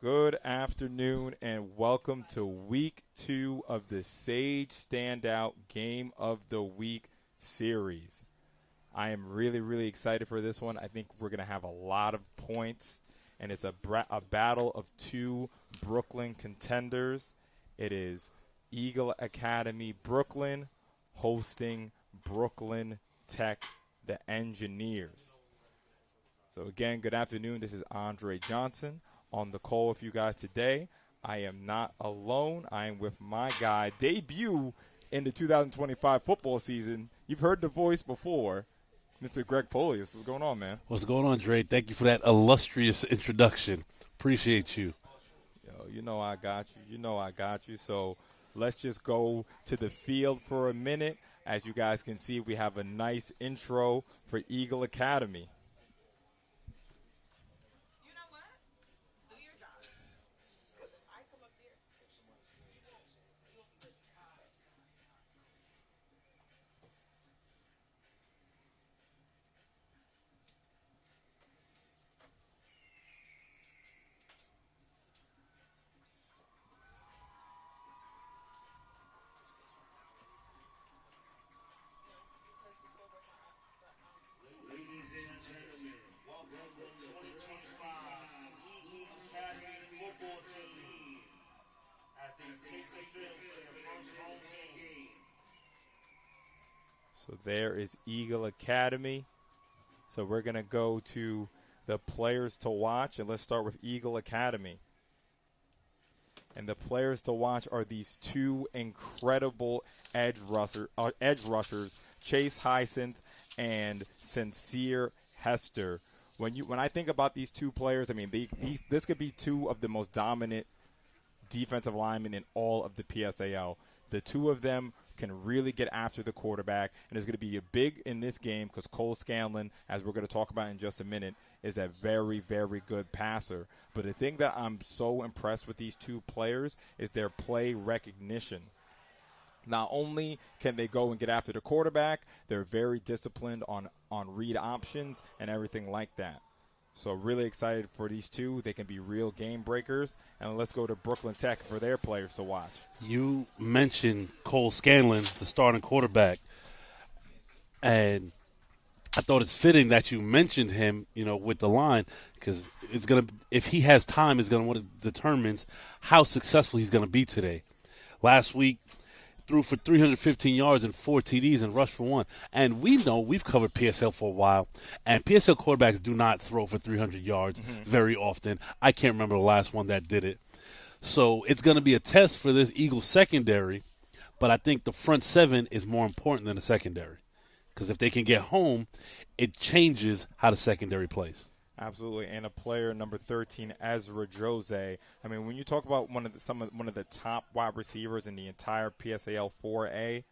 Good afternoon and welcome to week 2 of the Sage Standout Game of the Week series. I am really excited for this one. I think we're going to have a lot of points, and it's a battle of two Brooklyn contenders. It is Eagle Academy Brooklyn hosting Brooklyn Tech, the Engineers. So again, good afternoon. This is Andre Johnson on the call with you guys today. I am not alone. I am with my guy, debut in the 2025 football season. You've heard the voice before, Mr. Greg Polius. What's going on, man? What's going on, Dre? Thank you for that illustrious introduction. Appreciate you. Yo, you know I got you. So let's just go to the field for a minute. As you guys can see, we have a nice intro for Eagle Academy. So there is Eagle Academy. So we're going to go to the players to watch, and let's start with Eagle Academy. And the players to watch are these two incredible edge rushers, Chase Hyacinth and Sincere Hester. When I think about these two players, I mean, this could be two of the most dominant defensive linemen in all of the PSAL. The two of them can really get after the quarterback, and it's going to be a big in this game because Cole Scanlon, as we're going to talk about in just a minute, is a very good passer. But the thing that I'm so impressed with these two players is their play recognition. Not only can they go and get after the quarterback, they're very disciplined on read options and everything like that. So really excited for these two. They can be real game breakers. And let's go to Brooklyn Tech for their players to watch. You mentioned Cole Scanlon, the starting quarterback, and I thought it's fitting that you mentioned him, with the line, because if he has time, it's going to what it determines how successful he's going to be today. Last week, threw for 315 yards and 4 TDs and rushed for 1. And we know we've covered PSL for a while, and PSL quarterbacks do not throw for 300 yards very often. I can't remember the last one that did it. So it's going to be a test for this Eagles secondary, but I think the front seven is more important than the secondary because if they can get home, it changes how the secondary plays. Absolutely, and a player number 13, Ezra Jose. I mean, when you talk about one of the top wide receivers in the entire PSAL 4A,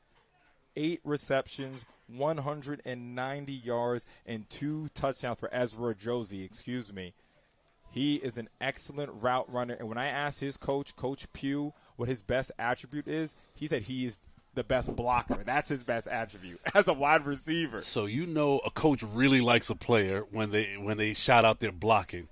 8 receptions, 190 yards, and 2 touchdowns for Ezra Jose. He is an excellent route runner, and when I asked his coach, Coach Pugh, what his best attribute is, he said he is the best blocker. That's his best attribute as a wide receiver. So a coach really likes a player when they shout out their blocking,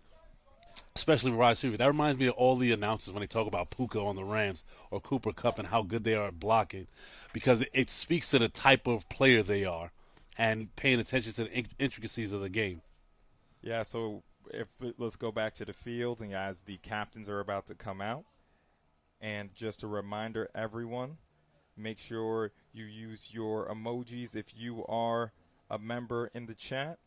especially wide receiver. That reminds me of all the announcers when they talk about Puka on the Rams or Cooper Kupp and how good they are at blocking, because it speaks to the type of player they are and paying attention to the intricacies of the game. Yeah, so let's go back to the field, and as the captains are about to come out, and just a reminder, everyone, make sure you use your emojis if you are a member in the chat.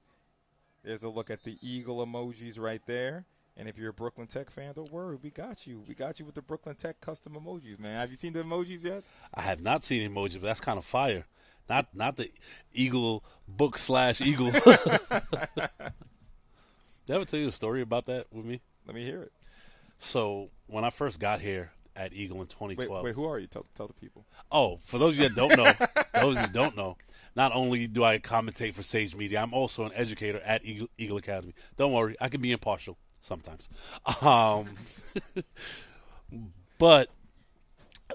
There's a look at the Eagle emojis right there. And if you're a Brooklyn Tech fan, don't worry. We got you. We got you with the Brooklyn Tech custom emojis, man. Have you seen the emojis yet? I have not seen emojis, but that's kind of fire. Not the Eagle book / Eagle. Did I ever tell you a story about that with me? Let me hear it. So when I first got here at Eagle in 2012. Wait, who are you? Tell the people. Oh, for those of you that don't know, not only do I commentate for Sage Media, I'm also an educator at Eagle Academy. Don't worry, I can be impartial sometimes. But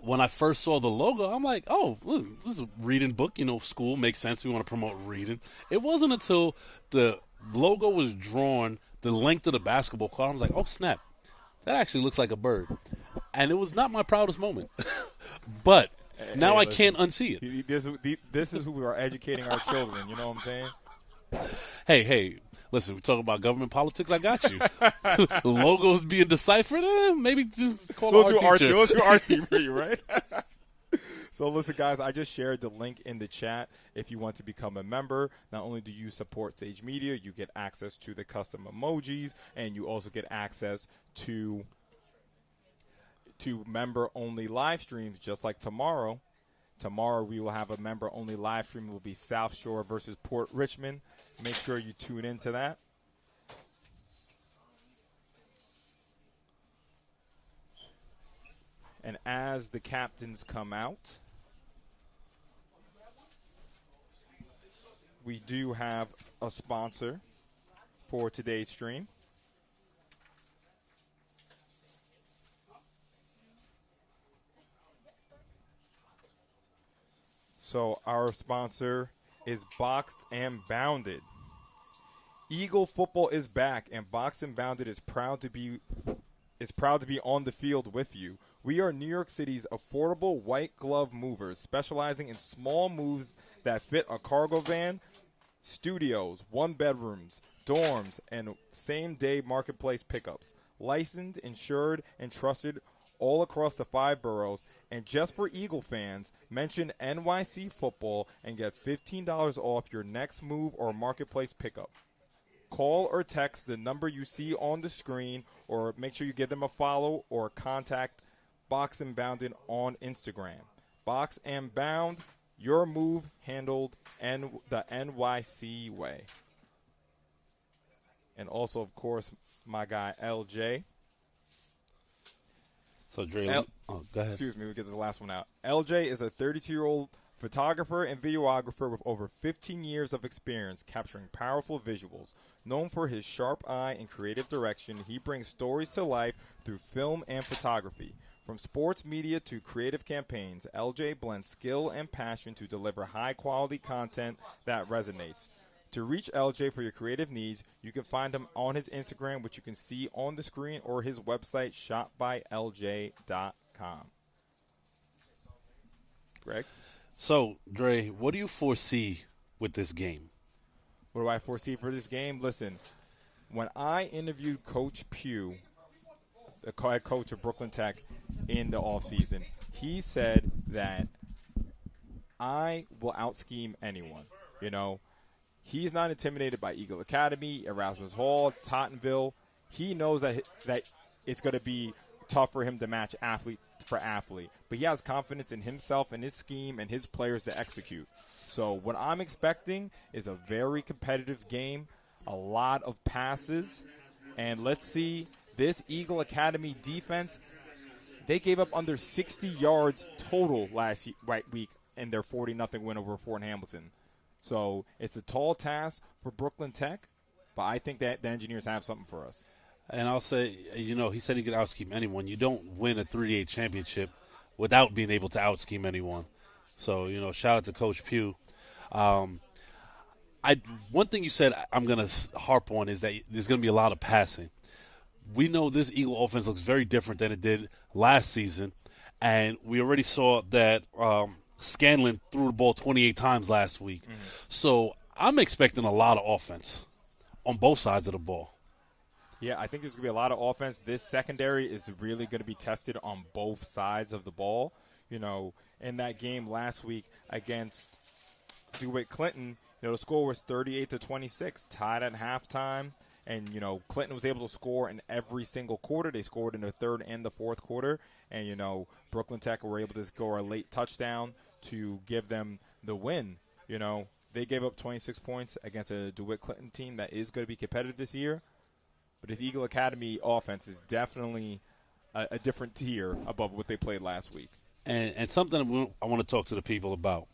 when I first saw the logo, I'm like, oh, this is a reading book. School makes sense. We want to promote reading. It wasn't until the logo was drawn, the length of the basketball court, I was like, oh, snap. that actually looks like a bird. And it was not my proudest moment. But now I can't unsee it. This is who we are educating our children. You know what I'm saying? Hey, listen, we're talking about government politics. I got you. Logos being deciphered, maybe call our teacher. We'll do RT for you, right? So listen, guys, I just shared the link in the chat. If you want to become a member, not only do you support Sage Media, you get access to the custom emojis, and you also get access to member-only live streams, just like tomorrow. Tomorrow we will have a member-only live stream. It will be South Shore versus Port Richmond. Make sure you tune into that. And as the captains come out, we do have a sponsor for today's stream. So our sponsor is Boxed and Bounded. Eagle football is back, and Boxed and Bounded is proud to be on the field with you. We are New York City's affordable white glove movers, specializing in small moves that fit a cargo van, studios, one-bedrooms, dorms, and same-day marketplace pickups. Licensed, insured, and trusted all across the 5 boroughs. And just for Eagle fans, mention NYC football and get $15 off your next move or marketplace pickup. Call or text the number you see on the screen, or make sure you give them a follow or contact Box and Bounded on Instagram. Box and Bound, your move handled the NYC way. And also, of course, my guy LJ. So, Dre, go ahead. Excuse me, we'll get this last one out. LJ is a 32-year-old photographer and videographer with over 15 years of experience capturing powerful visuals. Known for his sharp eye and creative direction, he brings stories to life through film and photography. From sports media to creative campaigns, LJ blends skill and passion to deliver high-quality content that resonates. To reach LJ for your creative needs, you can find him on his Instagram, which you can see on the screen, or his website, shopbylj.com. Greg? So, Dre, what do you foresee with this game? What do I foresee for this game? Listen, when I interviewed Coach Pugh, the head coach of Brooklyn Tech, in the offseason, he said that I will out-scheme anyone. You know, he's not intimidated by Eagle Academy, Erasmus Hall, Tottenville. He knows that it's going to be tough for him to match athlete for athlete. But he has confidence in himself and his scheme and his players to execute. So what I'm expecting is a very competitive game, a lot of passes, and let's see this Eagle Academy defense. They gave up under 60 yards total last week in their 40-0 win over Fort Hamilton. So it's a tall task for Brooklyn Tech, but I think that the Engineers have something for us. And I'll say, he said he could out-scheme anyone. You don't win a 3-8 championship without being able to out-scheme anyone. So, shout out to Coach Pugh. One thing you said I'm going to harp on is that there's going to be a lot of passing. We know this Eagle offense looks very different than it did last season, and we already saw that Scanlon threw the ball 28 times last week. Mm-hmm. So I'm expecting a lot of offense on both sides of the ball. Yeah, I think there's going to be a lot of offense. This secondary is really going to be tested on both sides of the ball. In that game last week against DeWitt Clinton, the score was 38-26, tied at halftime. And, Clinton was able to score in every single quarter. They scored in the third and the fourth quarter. And, Brooklyn Tech were able to score a late touchdown to give them the win. They gave up 26 points against a DeWitt Clinton team that is going to be competitive this year. But this Eagle Academy offense is definitely a different tier above what they played last week. And something I want to talk to the people about.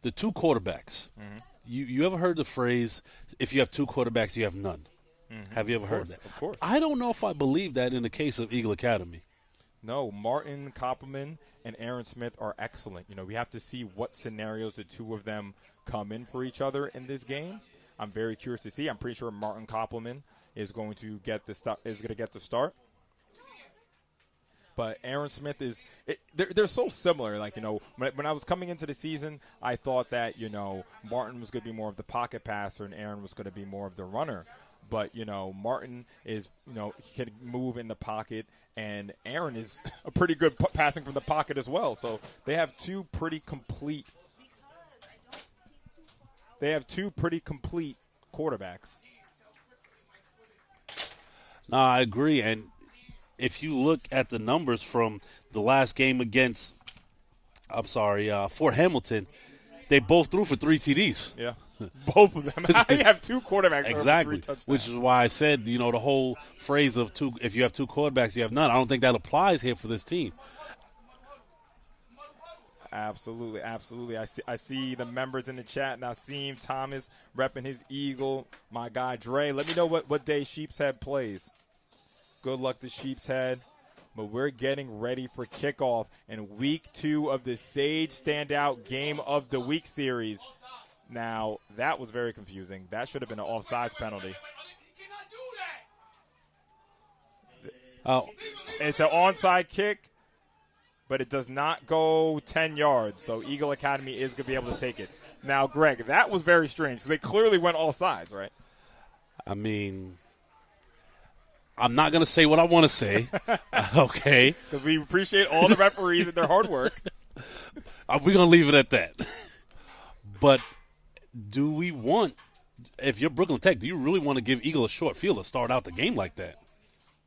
The two quarterbacks. Mm-hmm. You ever heard the phrase, if you have two quarterbacks, you have none? Mm-hmm. Have you ever heard that? Of course. I don't know if I believe that in the case of Eagle Academy. No, Martin Koppelman and Aaron Smith are excellent. We have to see what scenarios the two of them come in for each other in this game. I'm very curious to see. I'm pretty sure Martin Koppelman is going to get the start. But Aaron Smith they're so similar. Like, when I was coming into the season, I thought that, Martin was going to be more of the pocket passer and Aaron was going to be more of the runner. But, Martin is, he can move in the pocket, and Aaron is a pretty good passing from the pocket as well. So they have two pretty complete quarterbacks. No, I agree. And if you look at the numbers from the last game against, Fort Hamilton, they both threw for 3 TDs. Yeah, both of them. I have 2 quarterbacks. Exactly, for 3 touchdowns. Which is why I said, the whole phrase of two. If you have 2 quarterbacks, you have none. I don't think that applies here for this team. Absolutely. I see the members in the chat. Naseem Thomas repping his Eagle. My guy Dre. Let me know what day Sheepshead plays. Good luck to Sheepshead. But we're getting ready for kickoff in week 2 of the Sage Standout Game of the Week series. Now, that was very confusing. That should have been an offsides penalty. Oh, It's an onside kick, but it does not go 10 yards. So Eagle Academy is going to be able to take it. Now, Greg, that was very strange because they clearly went all sides, right? I mean, I'm not going to say what I want to say, okay? Because we appreciate all the referees and their hard work. We're going to leave it at that. But do we want, if you're Brooklyn Tech, do you really want to give Eagle a short field to start out the game like that?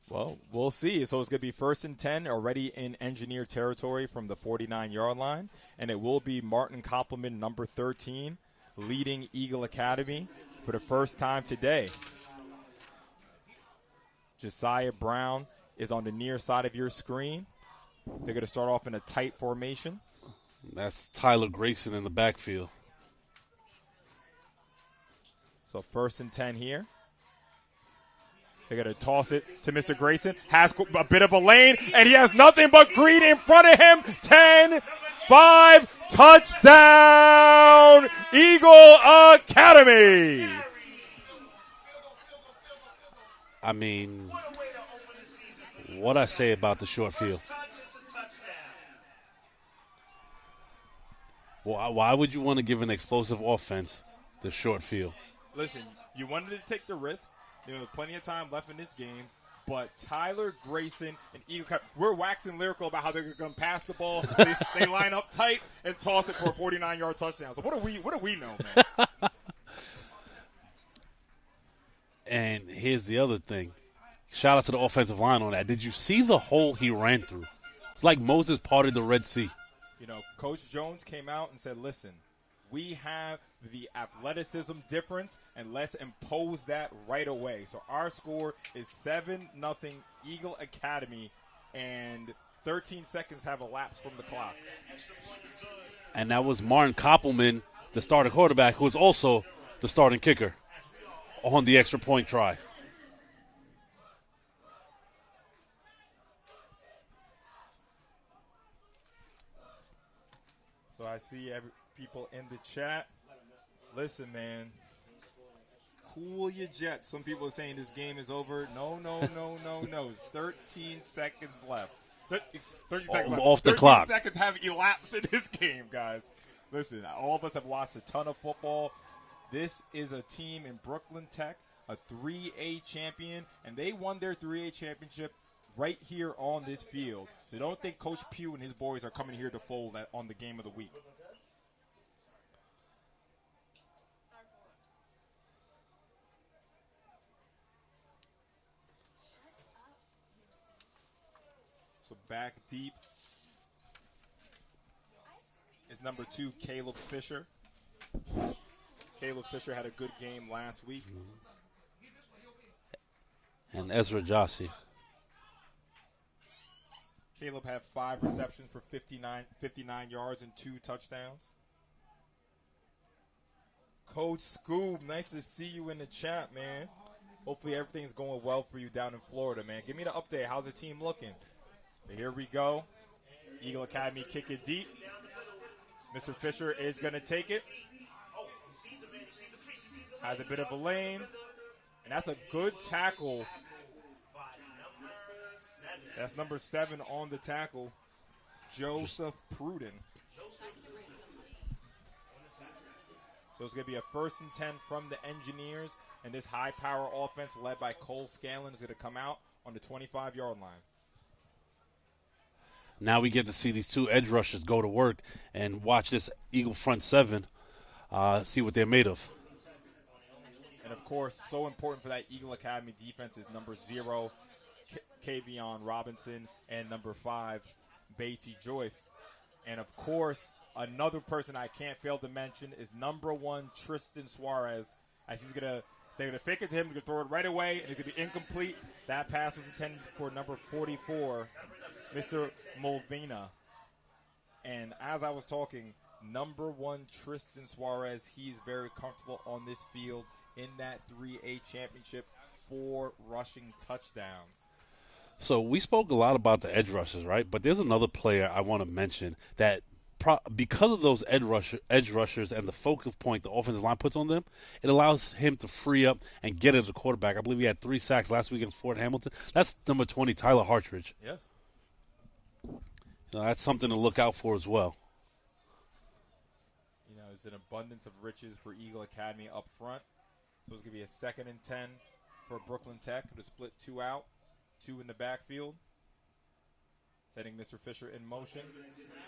Well, we'll see. So it's going to be 1st and 10, already in engineer territory from the 49-yard line. And it will be Martin Koppelman, number 13, leading Eagle Academy for the first time today. Josiah Brown is on the near side of your screen. They're going to start off in a tight formation. That's Tyler Grayson in the backfield. So 1st and 10 here. They're going to toss it to Mr. Grayson. Has a bit of a lane, and he has nothing but green in front of him. 10-5, touchdown, Eagle Academy. I mean, what I say about the short field? Why would you want to give an explosive offense the short field? Listen, you wanted to take the risk. There's plenty of time left in this game. But Tyler Grayson and Eagle Academy, we're waxing lyrical about how they're going to pass the ball. They line up tight and toss it for a 49-yard touchdown. So what do we know, man? And here's the other thing. Shout out to the offensive line on that. Did you see the hole he ran through? It's like Moses parted the Red Sea. Coach Jones came out and said, listen, we have the athleticism difference, and let's impose that right away. So our score is 7-0 Eagle Academy, and 13 seconds have elapsed from the clock. And that was Martin Koppelman, the starting quarterback, who was also the starting kicker on the extra point try. So I see people in the chat. Listen, man, cool your jets. Some people are saying this game is over. No. It's 13 seconds left. 13 seconds left. Off the clock. 13 seconds have elapsed in this game, guys. Listen, all of us have watched a ton of football. This is a team in Brooklyn Tech, a 3A champion, and they won their 3A championship right here on this field. So don't think Coach Pugh and his boys are coming here to fold on the game of the week. So back deep is number 2, Caleb Fisher. Caleb Fisher had a good game last week. And Ezra Jossie. Caleb had 5 receptions for 59 yards and 2 touchdowns. Coach Scoob, nice to see you in the chat, man. Hopefully everything's going well for you down in Florida, man. Give me the update. How's the team looking? Here we go. Eagle Academy kick it deep. Mr. Fisher is going to take it. Has a bit of a lane. And that's a good tackle That's number 7 on the tackle, Joseph Pruden. So it's going to be a 1st and 10 from the Engineers, and this high-power offense led by Cole Scanlon is going to come out on the 25-yard line. Now we get to see these two edge rushers go to work and watch this Eagle front 7, see what they're made of. And, of course, so important for that Eagle Academy defense is number 0, Kavion Robinson, and number 5, Beatty Joyce. And, of course, another person I can't fail to mention is number 1, Tristan Suarez. As they're gonna fake it to him, they're gonna throw it right away, and it's gonna be incomplete. That pass was intended for number 44, Mr. Molvina. And as I was talking, number 1, Tristan Suarez, he's very comfortable on this field in that 3A championship, 4 rushing touchdowns. So we spoke a lot about the edge rushers, right? But there's another player I want to mention that because of those edge rushers and the focal point the offensive line puts on them, it allows him to free up and get at the quarterback. I believe he had 3 sacks last week against Fort Hamilton. That's number 20, Tyler Hartridge. Yes. So that's something to look out for as well. You know, it's an abundance of riches for Eagle Academy up front. So it's going to be a 2nd and 10 for Brooklyn Tech to split 2 out, 2 in the backfield. Setting Mr. Fisher in motion.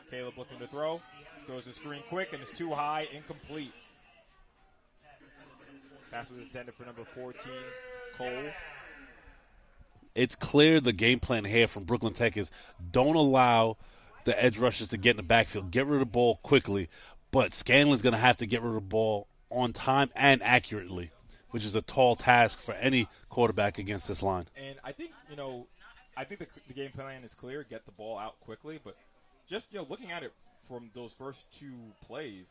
Caleb looking to throw. Throws the screen quick, and it's too high, incomplete. Pass was intended for number 14, Cole. It's clear the game plan here from Brooklyn Tech is don't allow the edge rushers to get in the backfield. Get rid of the ball quickly. But Scanlon's going to have to get rid of the ball on time and accurately, which is a tall task for any quarterback against this line. And I think, the game plan is clear, get the ball out quickly, but just, looking at it from those first 2 plays,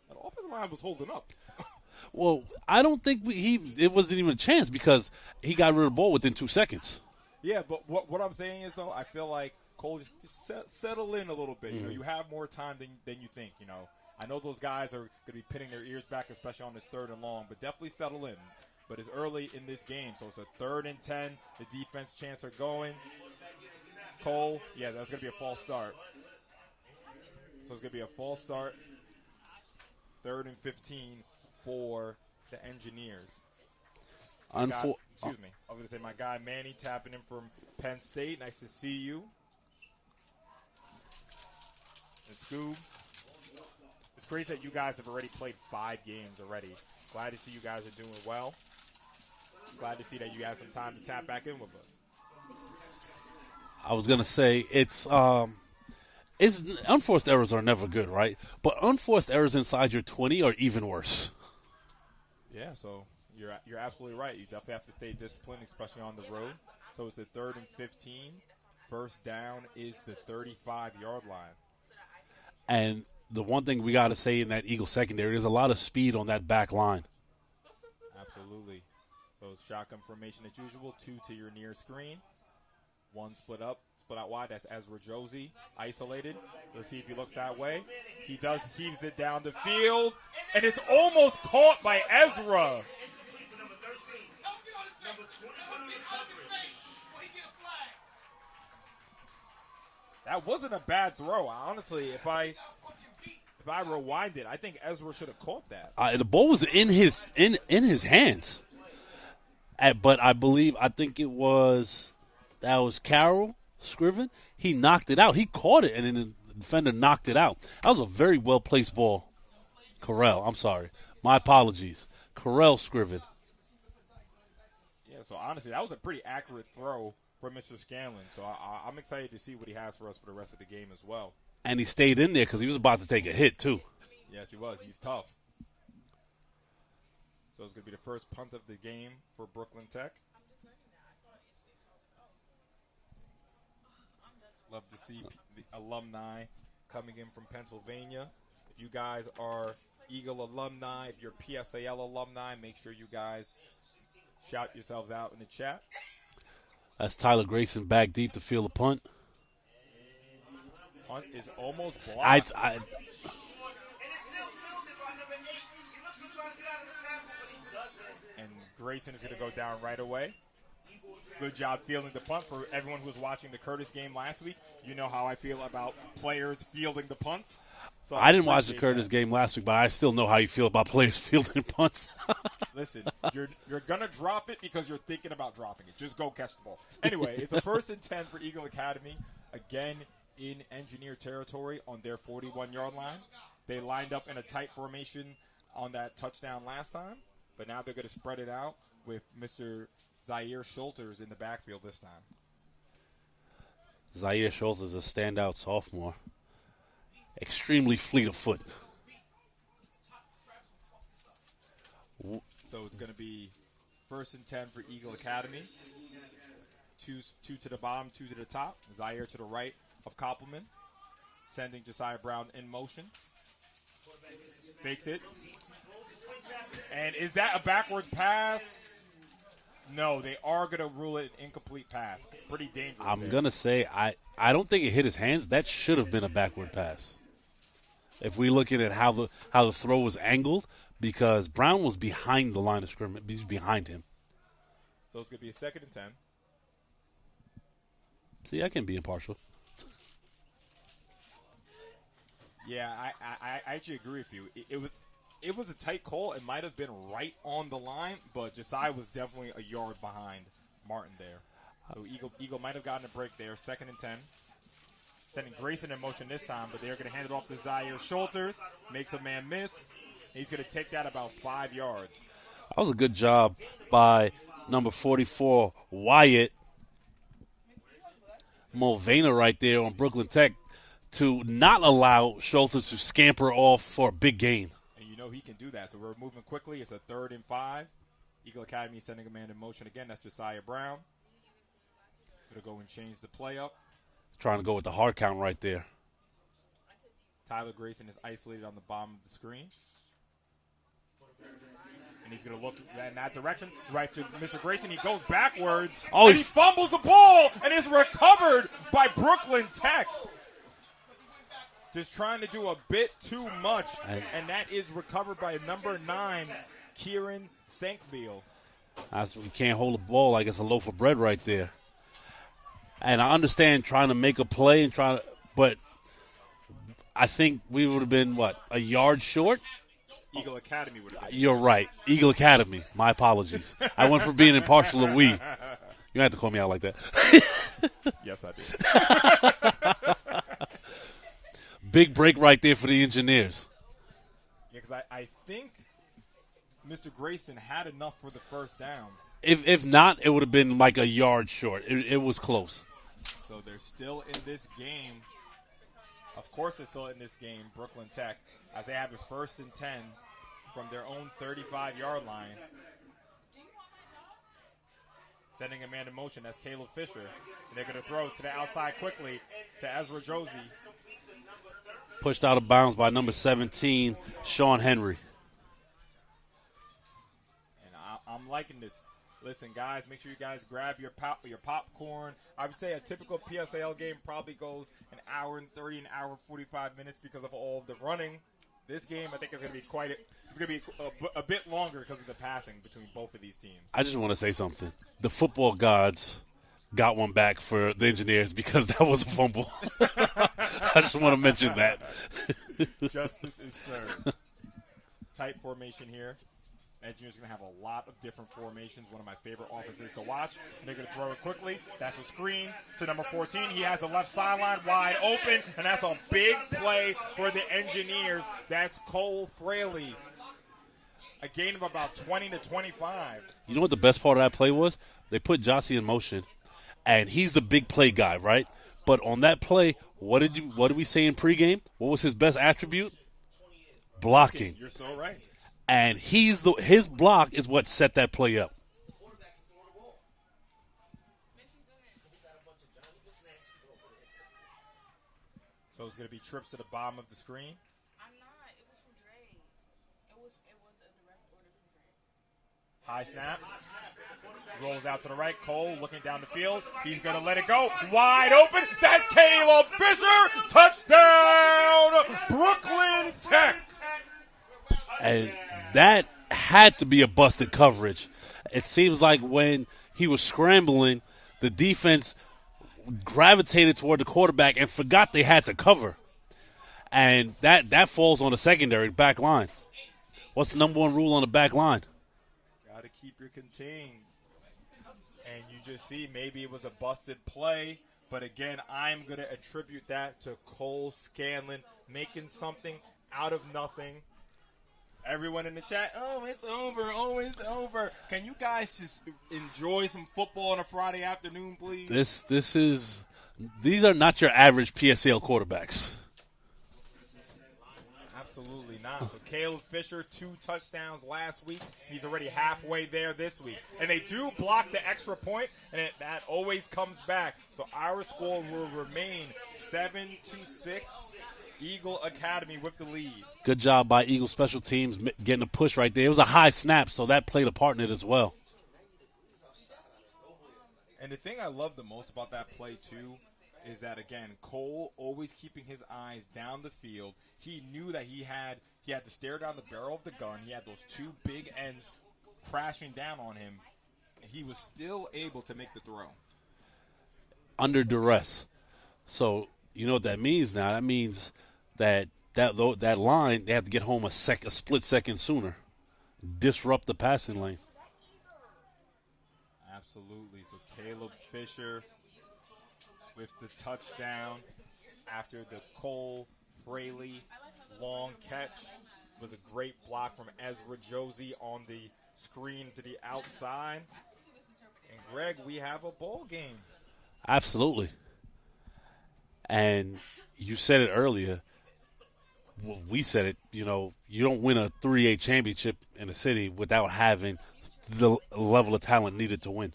the offensive line was holding up. Well, I don't think it wasn't even a chance because he got rid of the ball within 2 seconds. Yeah, but what I'm saying is, though, I feel like Cole just settle in a little bit. Mm-hmm. You have more time than you think, I know those guys are going to be pinning their ears back, especially on this 3rd and long, but definitely settle in. But it's early in this game, so it's a 3rd and 10. The defense chants are going. Cole, that's going to be a false start. So it's going to be a false start. 3rd and 15 for the Engineers. Excuse me. I was going to say my guy Manny tapping in from Penn State. Nice to see you. And Scoob. It's crazy that you guys have already played 5 games already. Glad to see you guys are doing well. Glad to see that you have some time to tap back in with us. I was going to say it's unforced errors are never good, right? But unforced errors inside your 20 are even worse. Yeah, so you're absolutely right. You definitely have to stay disciplined, especially on the road. So it's a 3rd and 15. First down is the 35-yard line. And the one thing we got to say in that Eagle secondary, there's a lot of speed on that back line. Absolutely. So it's shotgun formation as usual. 2 to your near screen. 1 split out wide. That's Ezra Josie, isolated. Let's see if he looks that way. He does, heaves it down the field, and it's almost caught by Ezra. That wasn't a bad throw. Honestly, if I rewind it, I think Ezra should have caught that. The ball was in his hands. But I think that was Carroll Scriven. He knocked it out. He caught it, and then the defender knocked it out. That was a very well-placed ball. Correll, I'm sorry. My apologies. Correll Scriven. Yeah, so honestly, that was a pretty accurate throw for Mr. Scanlon. So I'm excited to see what he has for us for the rest of the game as well. And he stayed in there because he was about to take a hit, too. Yes, he was. He's tough. So it's going to be the first punt of the game for Brooklyn Tech. Love to see the alumni coming in from Pennsylvania. If you guys are Eagle alumni, if you're PSAL alumni, make sure you guys shout yourselves out in the chat. That's Tyler Grayson back deep to field the punt. Punt is almost blocked. And Grayson is going to go down right away. Good job fielding the punt. For everyone who was watching the Curtis game last week, you know how I feel about players fielding the punts. So I didn't watch the Curtis game last week, but I still know how you feel about players fielding punts. Listen, you're going to drop it because you're thinking about dropping it. Just go catch the ball. Anyway, it's a 1st and 10 for Eagle Academy. Again, in engineer territory on their 41-yard line. They lined up in a tight formation on that touchdown last time, but now they're going to spread it out with Mr. Zaire Schulters in the backfield this time. Zaire Schultz is a standout sophomore. Extremely fleet of foot. So it's going to be 1st and 10 for Eagle Academy. Two to the bottom, 2 to the top. Zaire to the right of Koppelman. Sending Josiah Brown in motion. Fakes it. And is that a backwards pass? No, they are going to rule it an incomplete pass. Pretty dangerous. I'm going to say I don't think it hit his hands. That should have been a backward pass. If we look at it how the throw was angled, because Brown was behind the line of scrimmage, behind him. So it's going to be a 2nd and 10. See, I can be impartial. Yeah, I actually agree with you. It was a tight call. It might have been right on the line, but Josiah was definitely a yard behind Martin there. So Eagle might have gotten a break there. 2nd and 10. Sending Grayson in motion this time, but they're going to hand it off to Zaire Schulters. Makes a man miss. He's going to take that about 5 yards. That was a good job by number 44, Wyatt Mulvena right there on Brooklyn Tech to not allow Schulters to scamper off for a big gain. And you know he can do that. So we're moving quickly. It's a 3rd and 5. Eagle Academy sending a man in motion again. That's Josiah Brown. Going to go and change the play up. Trying to go with the hard count right there. Tyler Grayson is isolated on the bottom of the screen. And he's going to look in that direction, right to Mr. Grayson. He goes backwards, and he fumbles the ball, and is recovered by Brooklyn Tech. Just trying to do a bit too much, and that is recovered by number 9, Kieran Sankbeal. We can't hold the ball like it's a loaf of bread right there. And I understand trying to make a play but I think we would have been, a yard short? Eagle Academy would have been. You're right. Eagle Academy. My apologies. I went for being impartial to we. You don't have to call me out like that. Yes, I do. Big break right there for the Engineers. Yeah, because I think Mr. Grayson had enough for the first down. If not, it would have been like a yard short. It was close. So they're still in this game. Of course they're still in this game, Brooklyn Tech, as they have a 1st and 10 from their own 35-yard line. Sending a man in motion, that's Caleb Fisher. And they're going to throw to the outside quickly to Ezra Josie. Pushed out of bounds by number 17, Sean Henry. And I'm liking this. Listen, guys, make sure you guys grab your popcorn. I would say a typical PSAL game probably goes an hour and 30, an hour and 45 minutes because of all of the running. This game, I think, is going to be it's going to be a bit longer because of the passing between both of these teams. I just want to say something. The football gods got one back for the Engineers because that was a fumble. I just want to mention that. Justice is served. Tight formation here. Engineers are going to have a lot of different formations. One of my favorite offenses to watch. And they're going to throw it quickly. That's a screen to number 14. He has the left sideline wide open, and that's a big play for the Engineers. That's Cole Fraley. A gain of about 20 to 25. You know what the best part of that play was? They put Jossie in motion, and he's the big play guy, right? But on that play, what did we say in pregame? What was his best attribute? Blocking. You're so right. And his block is what set that play up. So it's going to be trips to the bottom of the screen. I'm not. It was from Dre. It was a direct order from Dre. High snap. Rolls out to the right. Cole looking down the field. He's going to let it go. Wide open. That's Caleb Fisher. Touchdown, Brooklyn Tech. And that had to be a busted coverage. It seems like when he was scrambling. The defense gravitated toward the quarterback and forgot they had to cover. And that falls on the secondary back line. What's the number one rule on the back line? Got to keep your contained. And you just see maybe it was a busted play. But, again, I'm going to attribute that to Cole Scanlon making something out of nothing. Everyone in the chat, oh, it's over. Can you guys just enjoy some football on a Friday afternoon, please? These are not your average PSAL quarterbacks. Absolutely not. So Caleb Fisher, 2 touchdowns last week. He's already halfway there this week. And they do block the extra point, and that always comes back. So our score will remain 7-6. Eagle Academy with the lead. Good job by Eagle Special Teams getting a push right there. It was a high snap, so that played a part in it as well. And the thing I love the most about that play, too, is that, again, Cole always keeping his eyes down the field. He knew that he had to stare down the barrel of the gun. He had those 2 big ends crashing down on him. And he was still able to make the throw. Under duress. So you know what that means now? That means that line, they have to get home a split second sooner. Disrupt the passing lane. Absolutely. So Caleb Fisher with the touchdown after the Cole Fraley long catch. Was a great block from Ezra Josie on the screen to the outside. And, Greg, we have a bowl game. Absolutely. And you said it earlier. Well, we said it, you don't win a 3A championship in a city without having the level of talent needed to win.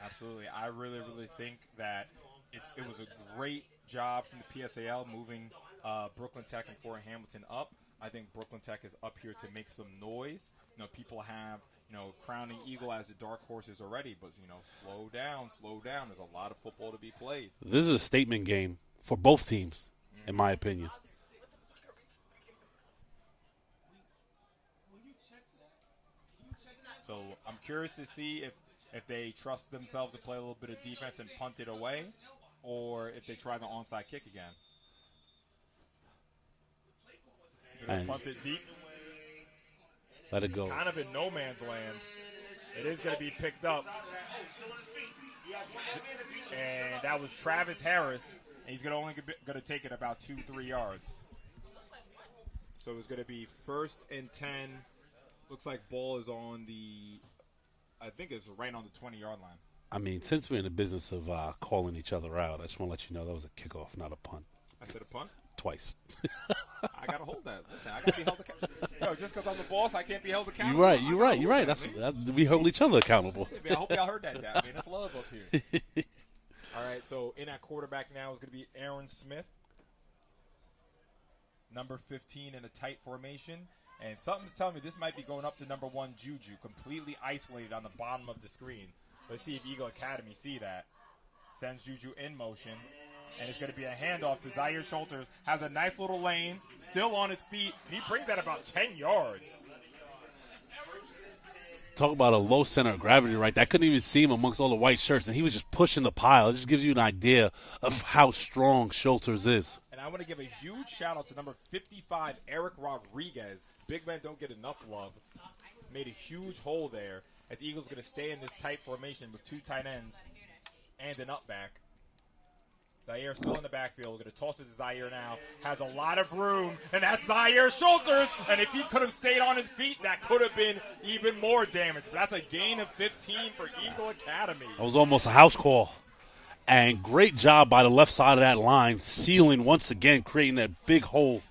Absolutely. I really, really think that it was a great job from the PSAL moving Brooklyn Tech and Fort Hamilton up. I think Brooklyn Tech is up here to make some noise. People have, crowning Eagle as the dark horses already, but, slow down. There's a lot of football to be played. This is a statement game for both teams, in my opinion. So I'm curious to see if they trust themselves to play a little bit of defense and punt it away, or if they try the onside kick again. And punt it deep. Let it go. Kind of in no man's land. It is going to be picked up. And that was Travis Harris. And he's only going to take it about 2-3 yards. So it's going to be 1st and 10. Looks like ball is on I think it's right on the 20-yard line. I mean, since we're in the business of calling each other out, I just want to let you know that was a kickoff, not a punt. I said a punt? Twice. I got to hold that. Listen, I got to be held accountable. Just because I'm the boss, I can't be held accountable. You're right. That's we hold each other accountable. I hope y'all heard that, Dad. That's love up here. All right, so in at quarterback now is going to be Aaron Smith. Number 15 in a tight formation. And something's telling me this might be going up to number 1, Juju, completely isolated on the bottom of the screen. Let's see if Eagle Academy see that. Sends Juju in motion. And it's going to be a handoff to Zaire Schulters. Has a nice little lane, still on his feet, and he brings that about 10 yards. Talk about a low center of gravity right there. I couldn't even see him amongst all the white shirts, and he was just pushing the pile. It just gives you an idea of how strong Schulters is. And I want to give a huge shout-out to number 55, Eric Rodriguez. Big men don't get enough love. Made a huge hole there as the Eagles going to stay in this tight formation with 2 tight ends and an up back. Zaire still in the backfield. We're going to toss it to Zaire now. Has a lot of room, and that's Zaire Schulters. And if he could have stayed on his feet, that could have been even more damage. But that's a gain of 15 for Eagle Academy. That was almost a house call. And great job by the left side of that line, sealing once again, creating that big hole.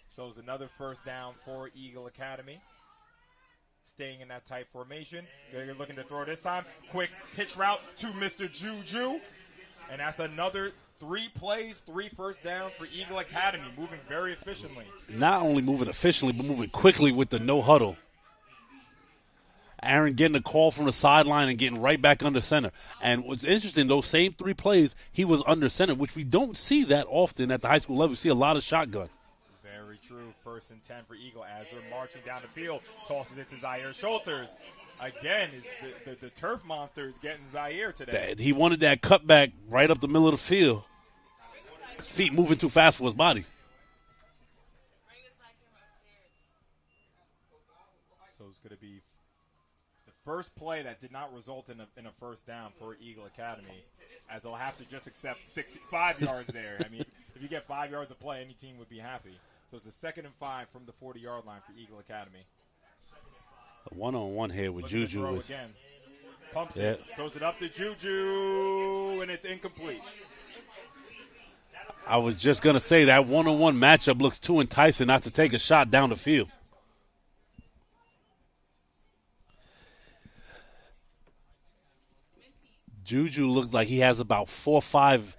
So it's another first down for Eagle Academy. Staying in that tight formation. They're looking to throw this time. Quick pitch route to Mr. Juju. And that's another 3 plays, 3 first downs for Eagle Academy, moving very efficiently. Not only moving efficiently, but moving quickly with the no huddle. Aaron getting a call from the sideline and getting right back under center. And what's interesting, those same 3 plays, he was under center, which we don't see that often at the high school level. We see a lot of shotgun. Very true. 1st and 10 for Eagle as they're marching down the field. Tosses it to Zaire Schulters. Again, the turf monster is getting Zaire today. He wanted that cutback right up the middle of the field. His feet moving too fast for his body. So it's going to be the first play that did not result in a first down for Eagle Academy, as they'll have to just accept 5 yards there. I mean, if you get 5 yards of play, any team would be happy. So it's a 2nd and 5 from the 40-yard line for Eagle Academy. A one-on-one here with Juju was again. Pumps it, throws it up to Juju, and it's incomplete. I was just going to say that one-on-one matchup looks too enticing not to take a shot down the field. Juju looked like he has about 4 or 5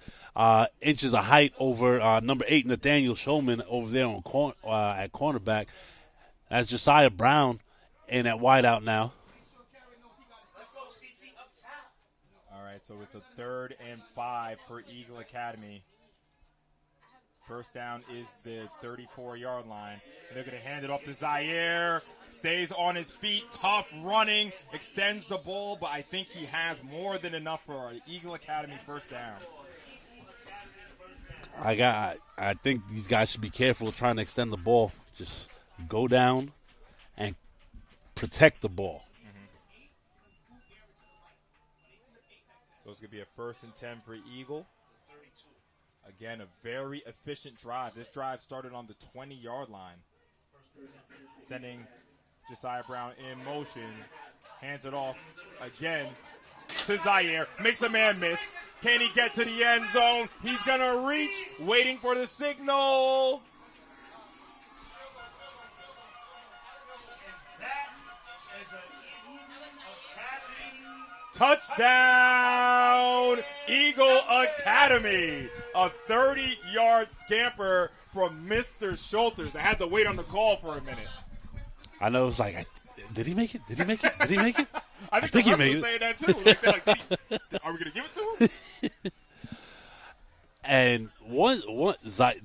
inches of height over number 8, Nathaniel Shulman, over there at cornerback. That's Josiah Brown in at wideout now. All right, so it's a 3rd and 5 for Eagle Academy. First down is the 34-yard line. And they're going to hand it off to Zaire. Stays on his feet, tough running, extends the ball, but I think he has more than enough for an Eagle Academy first down. I think these guys should be careful trying to extend the ball. Just go down and protect the ball. So it's going to be a 1st and 10 for Eagle. Again, a very efficient drive. This drive started on the 20-yard line. Sending Josiah Brown in motion. Hands it off again to Zaire. Makes a man miss. Can he get to the end zone? He's going to reach. Waiting for the signal. Touchdown, Eagle Academy. A 30-yard scamper from Mr. Schulters. I had to wait on the call for a minute. I know, it was like, did he make it? Did he make it? Did he make it? I think he made it. Saying that too. Are we going to give it to him? And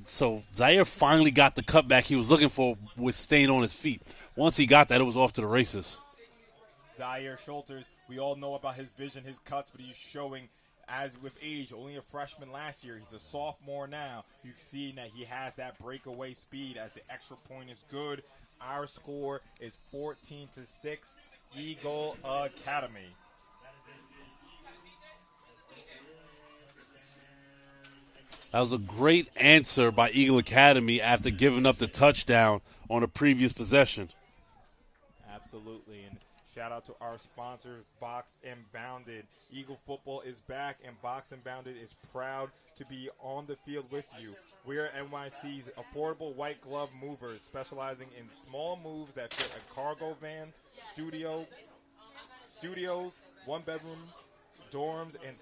so Zaire finally got the cutback he was looking for with staying on his feet. Once he got that, it was off to the races. Zaire Schulters, we all know about his vision, his cuts, but he's showing, as with age, only a freshman last year. He's a sophomore now. You can see that he has that breakaway speed as the extra point is good. Our score is 14-6, Eagle Academy. That was a great answer by Eagle Academy after giving up the touchdown on a previous possession. Absolutely, and shout out to our sponsors, Box and Bounded. Eagle football is back, and Box and Bounded is proud to be on the field with you. We are NYC's affordable white glove movers, specializing in small moves that fit a cargo van, studios, 1-bedrooms, dorms, and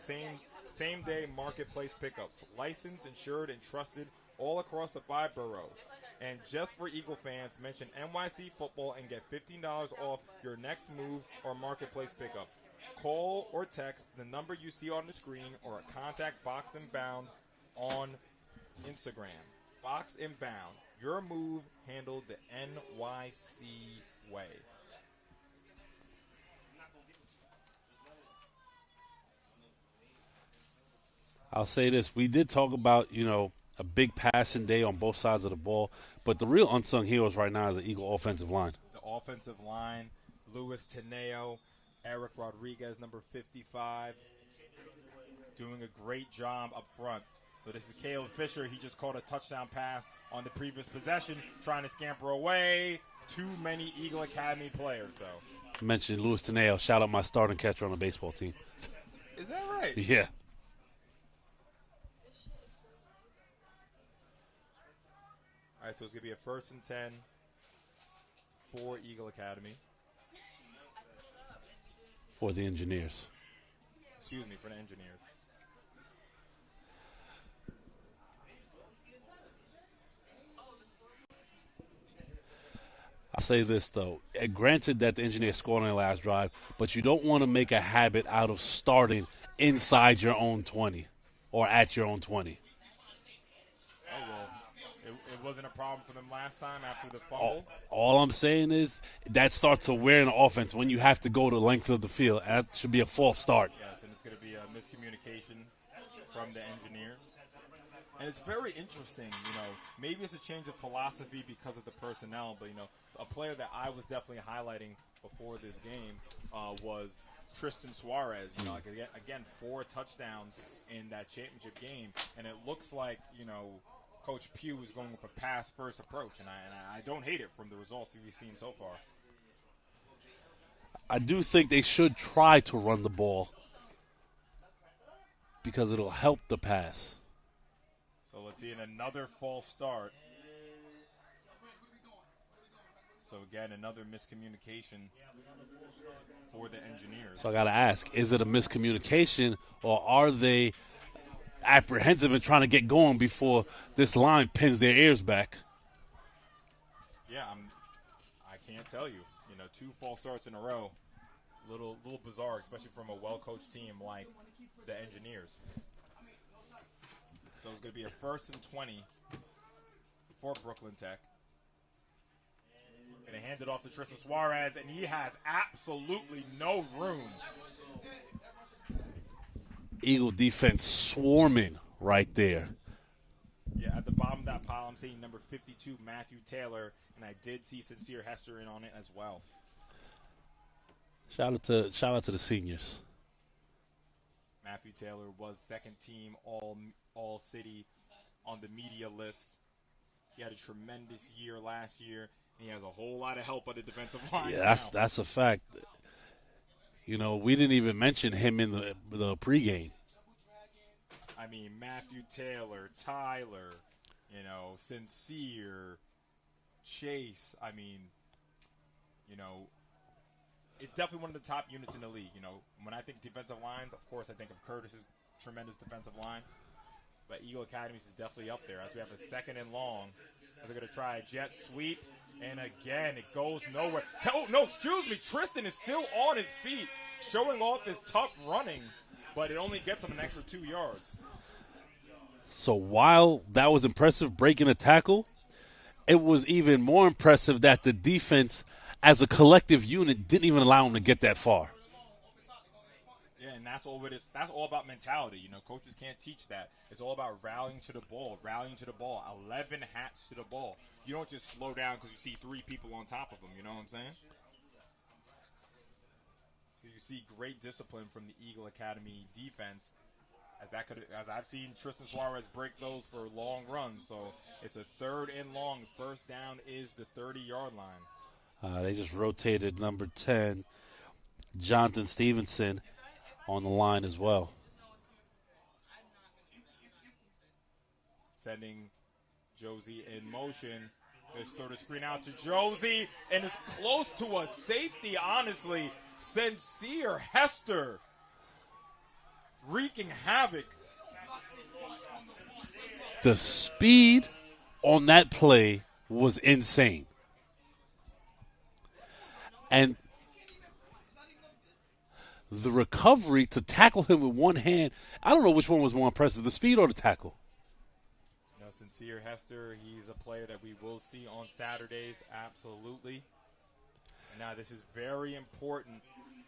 same-day marketplace pickups. Licensed, insured, and trusted all across the 5 boroughs. And just for Eagle fans, mention NYC football and get $15 off your next move or marketplace pickup. Call or text the number you see on the screen or contact Box and Bound on Instagram. Box and Bound, your move handled the NYC way. I'll say this. We did talk about, a big passing day on both sides of the ball, but the real unsung heroes right now is the Eagle offensive line. The offensive line, Luis Teneo, Eric Rodriguez, number 55, doing a great job up front. So this is Caleb Fisher. He just caught a touchdown pass on the previous possession, trying to scamper away. Too many Eagle Academy players, though. I mentioned Luis Teneo. Shout out my starting catcher on the baseball team. Is that right? Yeah. All right, so it's going to be a 1st and 10 for Eagle Academy. For the Engineers. Excuse me, for the Engineers. I'll say this, though. granted that the Engineers scored on their last drive, but you don't want to make a habit out of starting inside your own 20 or at your own 20. Oh, well, it wasn't a problem for them last time after the fumble. All I'm saying is that starts to wear an offense when you have to go the length of the field. That should be a false start. Yes, and it's going to be a miscommunication from the Engineers. And it's very interesting, maybe it's a change of philosophy because of the personnel, but, a player that I was definitely highlighting before this game was Tristan Suarez. Again, 4 touchdowns in that championship game, and it looks like, Coach Pugh is going with a pass-first approach, and I don't hate it from the results that we've seen so far. I do think they should try to run the ball because it'll help the pass. So let's see another false start. So again, another miscommunication for the Engineers. So I got to ask, is it a miscommunication or are they apprehensive and trying to get going before this line pins their ears back? Yeah, I can't tell you. 2 false starts in a row. Little bizarre, especially from a well-coached team like the Engineers. So it's going to be a 1st and 20 for Brooklyn Tech. Going to hand it off to Tristan Suarez, and he has absolutely no room. Eagle defense swarming right there. Yeah, at the bottom of that pile, I'm seeing number 52, Matthew Taylor, and I did see Sincere Hester in on it as well. Shout out to the seniors. Matthew Taylor was 2nd team all city on the media list. He had a tremendous year last year. And he has a whole lot of help on the defensive line. Yeah, that's a fact. We didn't even mention him in the pregame. I mean, Matthew Taylor, Tyler, Sincere, Chase. I mean, it's definitely one of the top units in the league. When I think defensive lines, of course, I think of Curtis's tremendous defensive line. But Eagle Academy's is definitely up there as we have a 2nd and long. They're going to try a jet sweep. And again, it goes nowhere. Oh, no, excuse me. Tristan is still on his feet, showing off his tough running. But it only gets him an extra 2 yards. So while that was impressive, breaking a tackle, it was even more impressive that the defense, as a collective unit, didn't even allow him to get that far. Yeah, and that's all it is. That's all about mentality. Coaches can't teach that. It's all about rallying to the ball. 11 hats to the ball. You don't just slow down because you see 3 people on top of them. You know what I'm saying? So you see great discipline from the Eagle Academy defense, as I've seen Tristan Suarez break those for long runs. So it's a 3rd and long. 1st down is the 30-yard line. They just rotated number 10, Jonathan Stevenson, on the line as well. Sending Josie in motion. Just throw the screen out to Josie, and it's close to a safety, honestly. Sincere Hester wreaking havoc. The speed on that play was insane. And the recovery to tackle him with one hand, I don't know which one was more impressive, the speed or the tackle. Sincere Hester, he's a player that we will see on Saturdays, absolutely. Now, this is very important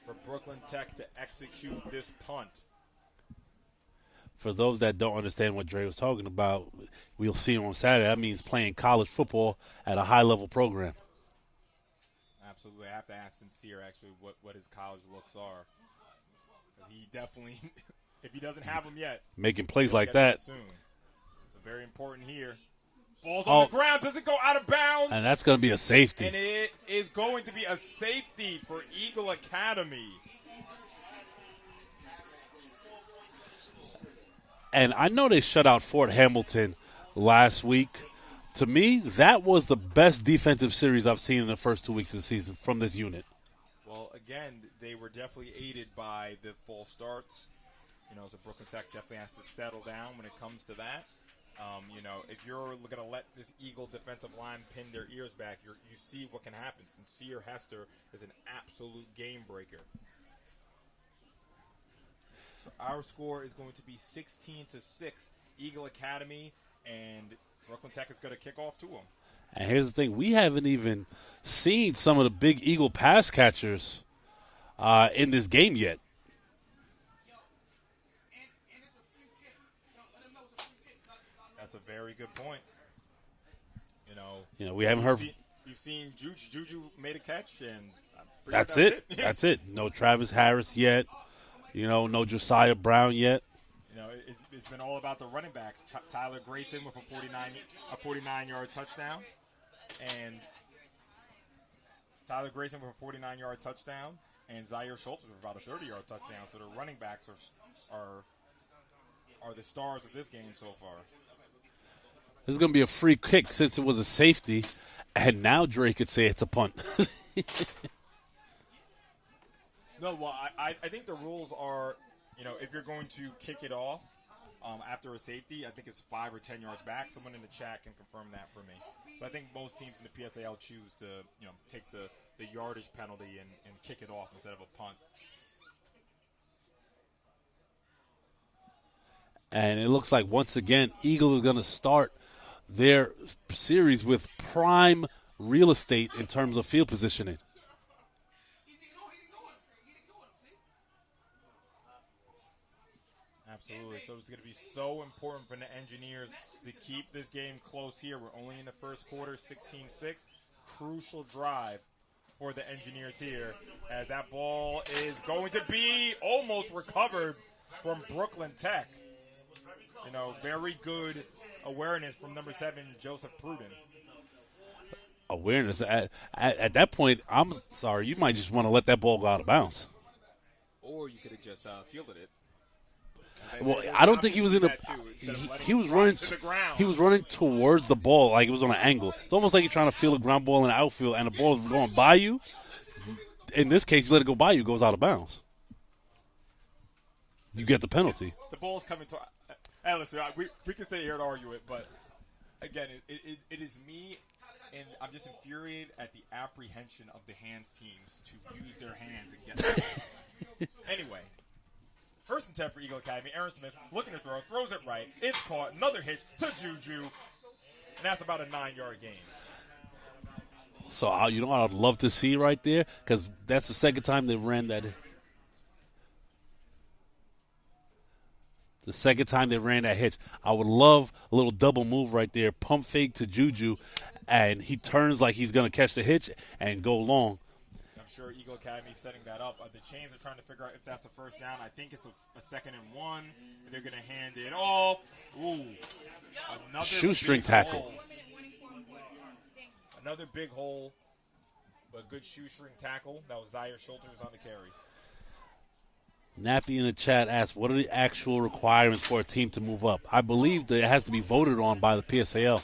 for Brooklyn Tech to execute this punt. For those that don't understand what Dre was talking about, we'll see him on Saturday. That means playing college football at a high-level program. Absolutely. I have to ask Sincere, actually, what his college looks are. Because he definitely, if he doesn't have them yet, making plays like that. Soon. Very important here. Ball's on the ground. Does it go out of bounds? And that's going to be a safety. And it is going to be a safety for Eagle Academy. And I know they shut out Fort Hamilton last week. To me, that was the best defensive series I've seen in the first 2 weeks of the season from this unit. Well, again, they were definitely aided by the false starts. So Brooklyn Tech definitely has to settle down when it comes to that. If you're going to let this Eagle defensive line pin their ears back, you see what can happen. Sincere Hester is an absolute game breaker. So our score is going to be 16-6, Eagle Academy, and Brooklyn Tech is going to kick off to them. And here's the thing. We haven't even seen some of the big Eagle pass catchers in this game yet. That's a very good point. We haven't heard. You've seen Juju. Juju made a catch, and that's it. That's it. No Travis Harris yet. No Josiah Brown yet. It's been all about the running backs. Tyler Grayson with a 49-yard touchdown, and Zaire Schultz with about a 30-yard touchdown. So the running backs are the stars of this game so far. This is going to be a free kick since it was a safety, and now Drake could say it's a punt. No, well, I think the rules are, if you're going to kick it off after a safety, I think it's 5 or 10 yards back. Someone in the chat can confirm that for me. So I think most teams in the PSAL choose to, take the yardage penalty and kick it off instead of a punt. And it looks like, once again, Eagle is going to start their series with prime real estate in terms of field positioning. Absolutely. So it's going to be so important for the Engineers to keep this game close here. We're only in the first quarter, 16-6. Crucial drive for the Engineers here, as that ball is going to be almost recovered from Brooklyn Tech. Very good awareness from number 7, Joseph Pruden. Awareness. At that point, I'm sorry, you might just want to let that ball go out of bounds. Or you could have just fielded it. Well, I don't think he was in a. He was running. He was running towards the ball like it was on an angle. It's almost like you're trying to field a ground ball in the outfield, and the ball is going by you. In this case, you let it go by you, it goes out of bounds. You get the penalty. The ball's coming to. Hey, listen, we can sit here and argue it, but again, it is me, and I'm just infuriated at the apprehension of the hands teams to use their hands and get it. Anyway. First and 10 for Eagle Academy. Aaron Smith looking to throws it right. It's caught. Another hitch to Juju. And that's about a 9-yard gain. So, what I'd love to see right there? Because that's the second time they ran that. The second time they ran that hitch. I would love a little double move right there. Pump fake to Juju. And he turns like he's going to catch the hitch and go long. Sure, Eagle Academy setting that up. The Chains are trying to figure out if that's a first down. I think it's a 2nd and 1. They're going to hand it off. Ooh, another shoestring tackle. Hole. Another big hole, but good shoestring tackle. That was Zaire Schultz on the carry. Nappy in the chat asked, what are the actual requirements for a team to move up? I believe that it has to be voted on by the PSAL.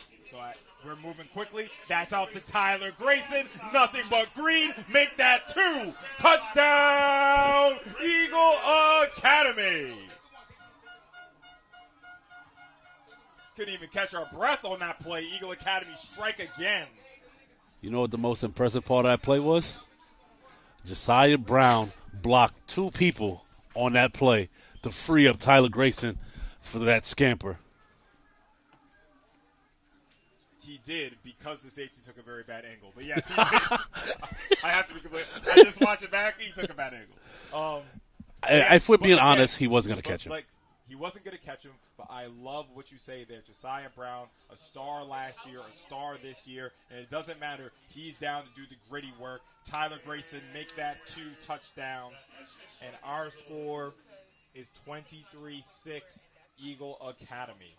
We're moving quickly. That's out to Tyler Grayson. Nothing but green. Make that 2. Touchdown, Eagle Academy. Couldn't even catch our breath on that play. Eagle Academy strike again. You know what the most impressive part of that play was? Josiah Brown blocked 2 people on that play to free up Tyler Grayson for that scamper. He did, because the safety took a very bad angle. But yes, he did. I have to be complete. I just watched it back. He took a bad angle. If we're being honest, he wasn't going to catch him. He wasn't going to catch him, but I love what you say there. Josiah Brown, a star last year, a star this year, and it doesn't matter. He's down to do the gritty work. Tyler Grayson, make that 2 touchdowns. And our score is 23-6, Eagle Academy.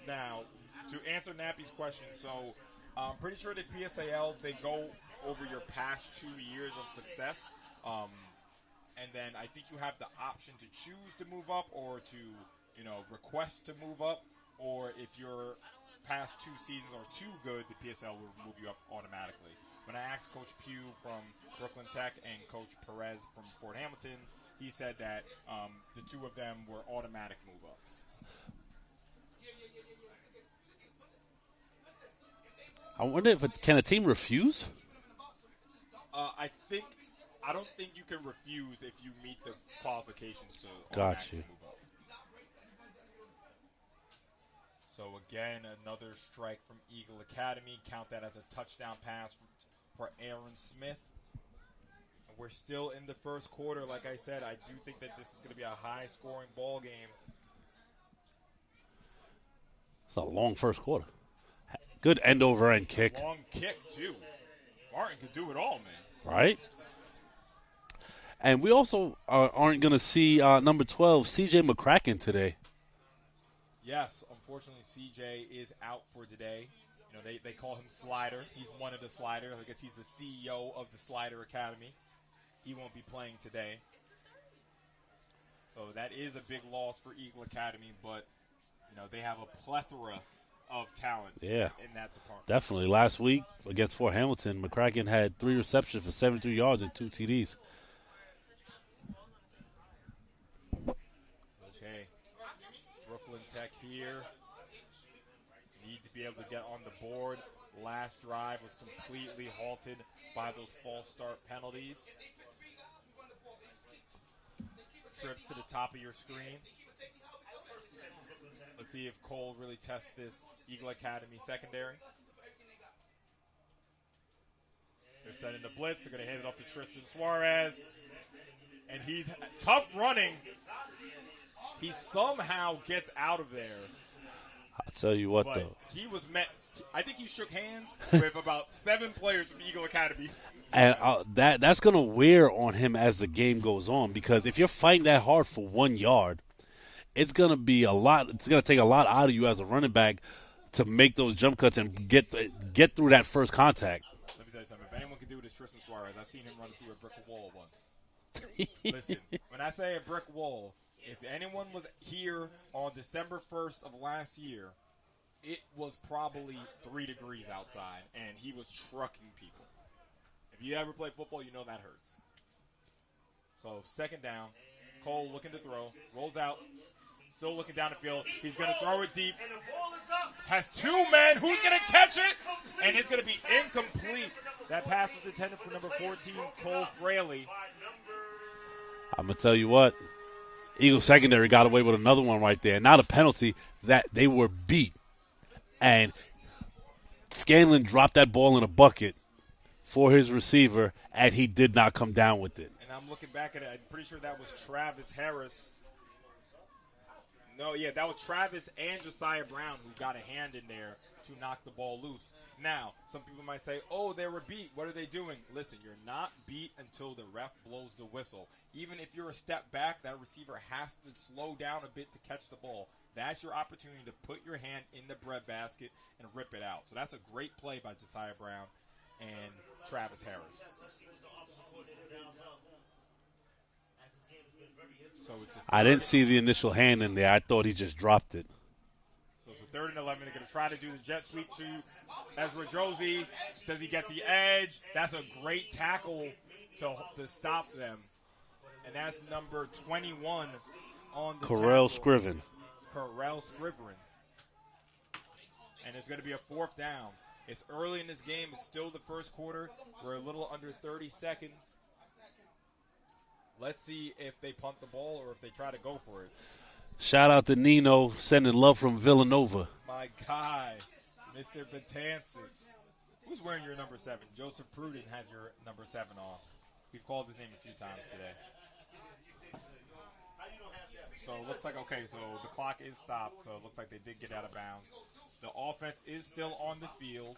Now, to answer Nappy's question, so I'm pretty sure that PSAL, they go over your past 2 years of success. And then I think you have the option to choose to move up or to, request to move up. Or if your past 2 seasons are too good, the PSL will move you up automatically. When I asked Coach Pugh from Brooklyn Tech and Coach Perez from Fort Hamilton, he said that the two of them were automatic move-ups. I wonder if can a team refuse? I don't think you can refuse if you meet the qualifications to Got automatic you. move up. So again, another strike from Eagle Academy. Count that as a touchdown pass for Aaron Smith. And we're still in the first quarter. Like I said, I do think that this is going to be a high-scoring ball game. It's a long first quarter. Good end-over-end kick. Long kick, too. Martin could do it all, man. Right? And we also aren't going to see number 12, C.J. McCracken, today. Yes, unfortunately, CJ is out for today. You know, they call him Slider. He's one of the Slider. I guess he's the CEO of the Slider Academy. He won't be playing today. So that is a big loss for Eagle Academy, but, you know, they have a plethora of talent in that department. Definitely. Last week against Fort Hamilton, McCracken had 3 receptions for 73 yards and 2 TDs. Okay. Brooklyn Tech here. Need to be able to get on the board. Last drive was completely halted by those false start penalties. Trips to the top of your screen. Let's see if Cole really tests this Eagle Academy secondary. They're sending the blitz. They're going to hand it off to Tristan Suarez. And he's tough running. He somehow gets out of there. I'll tell you what, But though. he was met. I think he shook hands with about 7 players from Eagle Academy. And that's going to wear on him as the game goes on, because if you're fighting that hard for 1 yard, it's going to be a lot. It's going to take a lot out of you as a running back to make those jump cuts and get through that first contact. Let me tell you something. If anyone can do it, it's Tristan Suarez. I've seen him run through a brick wall once. Listen, when I say a brick wall, if anyone was here on December 1st of last year, it was probably 3 degrees outside, and he was trucking people. If you ever play football, you know that hurts. So, second down. Cole looking to throw. Rolls out. Still looking down the field. He's going to throw it deep. Has 2 men. Who's going to catch it? And it's going to be incomplete. That pass was intended for number 14, Cole Fraley. I'm going to tell you what. Eagle secondary got away with another one right there. Not a penalty. That they were beat. And Scanlon dropped that ball in a bucket for his receiver, and he did not come down with it. And I'm looking back at it. I'm pretty sure that was Travis Harris. No, yeah, that was Travis and Josiah Brown who got a hand in there to knock the ball loose. Now, some people might say, oh, they were beat. What are they doing? Listen, you're not beat until the ref blows the whistle. Even if you're a step back, that receiver has to slow down a bit to catch the ball. That's your opportunity to put your hand in the breadbasket and rip it out. So that's a great play by Josiah Brown and Travis Harris. So I didn't see the initial hand in there. I thought he just dropped it. So it's a 3rd and 11. They're going to try to do the jet sweep to Ezra Josie. Does he get the edge? That's a great tackle to stop them. And that's number 21 on the Correll tackle. Scriven. Correll Scriven. And it's going to be a 4th down. It's early in this game. It's still the first quarter. We're a little under 30 seconds. Let's see if they punt the ball or if they try to go for it. Shout out to Nino, sending love from Villanova. My guy, Mr. Betances. Who's wearing your number 7? Joseph Pruden has your number 7 on. We've called his name a few times today. So it looks like, okay, so the clock is stopped, so it looks like they did get out of bounds. The offense is still on the field.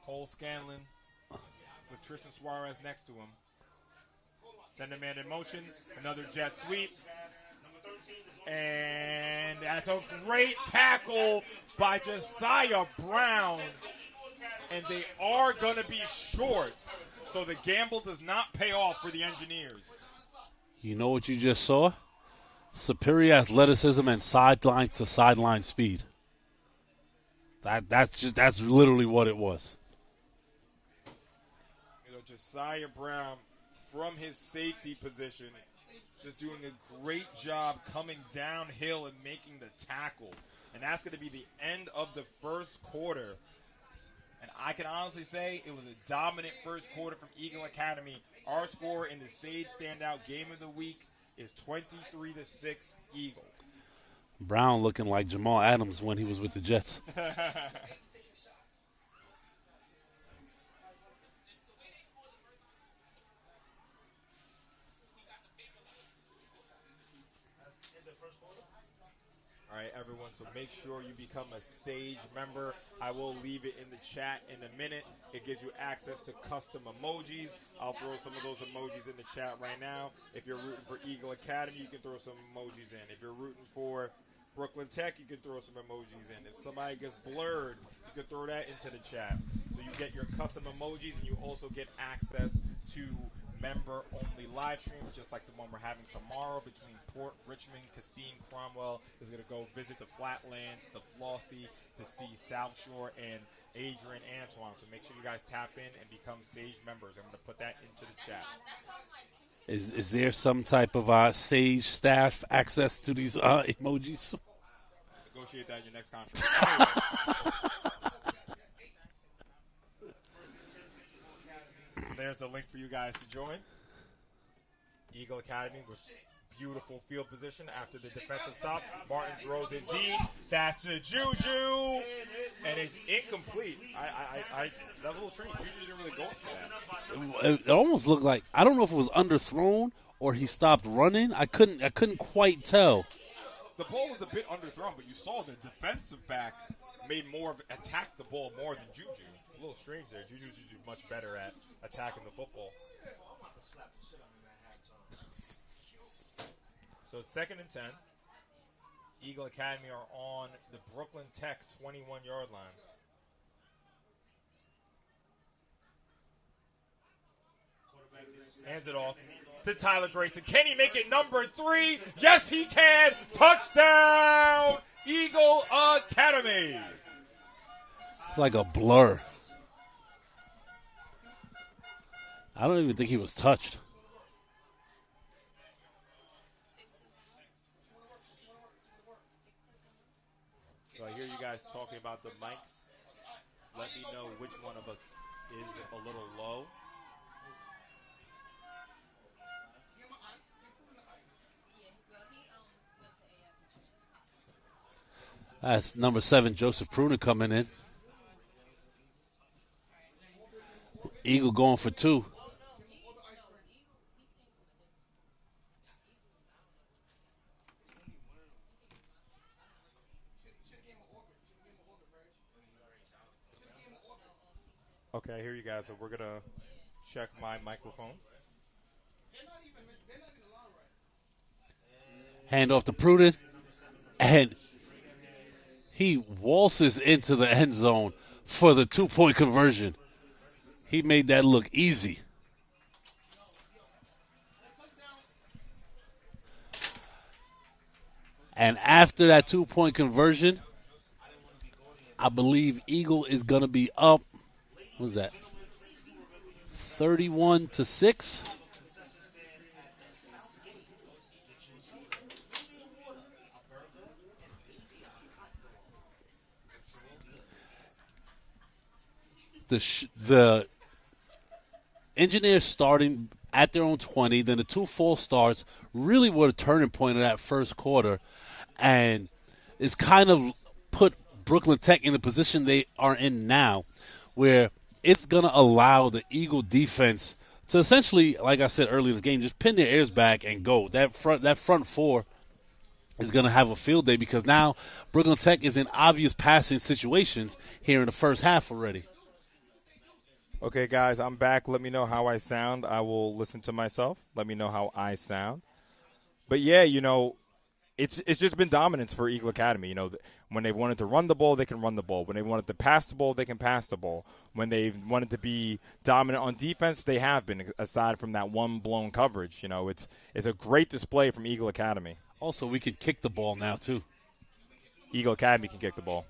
Cole Scanlon with Tristan Suarez next to him. Send a man in motion. Another jet sweep. And that's a great tackle by Josiah Brown. And they are going to be short. So the gamble does not pay off for the Engineers. You know what you just saw? Superior athleticism and sideline to sideline speed. That's literally what it was. You know, Josiah Brown from his safety position, just doing a great job coming downhill and making the tackle. And that's going to be the end of the first quarter. And I can honestly say it was a dominant first quarter from Eagle Academy. Our score in the Sage Standout Game of the Week is 23-6 Eagle. Brown looking like Jamal Adams when he was with the Jets. All right, everyone, so make sure you become a Sage member. I will leave it in the chat in a minute. It gives you access to custom emojis. I'll throw some of those emojis in the chat right now. If you're rooting for Eagle Academy, you can throw some emojis in. If you're rooting for Brooklyn Tech, you can throw some emojis in. If somebody gets blurred, you can throw that into the chat. So you get your custom emojis, and you also get access to member-only live streams, just like the one we're having tomorrow between Port Richmond, Cassine Cromwell is going to go visit the Flatlands, the Flossie, to see South Shore, and Adrian Antoine. So make sure you guys tap in and become Sage members. I'm going to put that into the chat. Is there some type of Sage staff access to these emojis? Negotiate that in your next contract. Anyway. There's the link for you guys to join. Eagle Academy with beautiful field position after the defensive stop. Martin throws it deep. That's to Juju. And it's incomplete. That was a little strange. Juju didn't really go for that. It almost looked like, I don't know if it was underthrown or he stopped running. I couldn't quite tell. The ball was a bit underthrown, but you saw the defensive back made attack the ball more than Juju. A little strange there. Juju's usually much better at attacking the football. So 2nd and 10. Eagle Academy are on the Brooklyn Tech 21-yard line. Hands it off to Tyler Grayson. Can he make it number 3? Yes, he can. Touchdown, Eagle Academy. It's like a blur. I don't even think he was touched. So I hear you guys talking about the mics. Let me know which one of us is a little low. That's number 7, Joseph Pruner coming in. Eagle going for 2. Okay, I hear you guys. So we're going to check my microphone. Hand off to Pruden. And he waltzes into the end zone for the 2-point conversion. He made that look easy. And after that 2-point conversion, I believe Eagle is going to be up. What was that? 31-6. The Engineers starting at their own 20, then the 2 false starts really were a turning point of that first quarter, and it's kind of put Brooklyn Tech in the position they are in now, where it's going to allow the Eagle defense to essentially, like I said earlier in the game, just pin their ears back and go. That front 4 is going to have a field day because now Brooklyn Tech is in obvious passing situations here in the first half already. Okay, guys, I'm back. Let me know how I sound. I will listen to myself. Let me know how I sound. But, yeah, it's just been dominance for Eagle Academy. When they wanted to run the ball, they can run the ball. When they wanted to pass the ball, they can pass the ball. When they wanted to be dominant on defense, they have been, aside from that one blown coverage. It's a great display from Eagle Academy. Also, we can kick the ball now, too. Eagle Academy can kick the ball.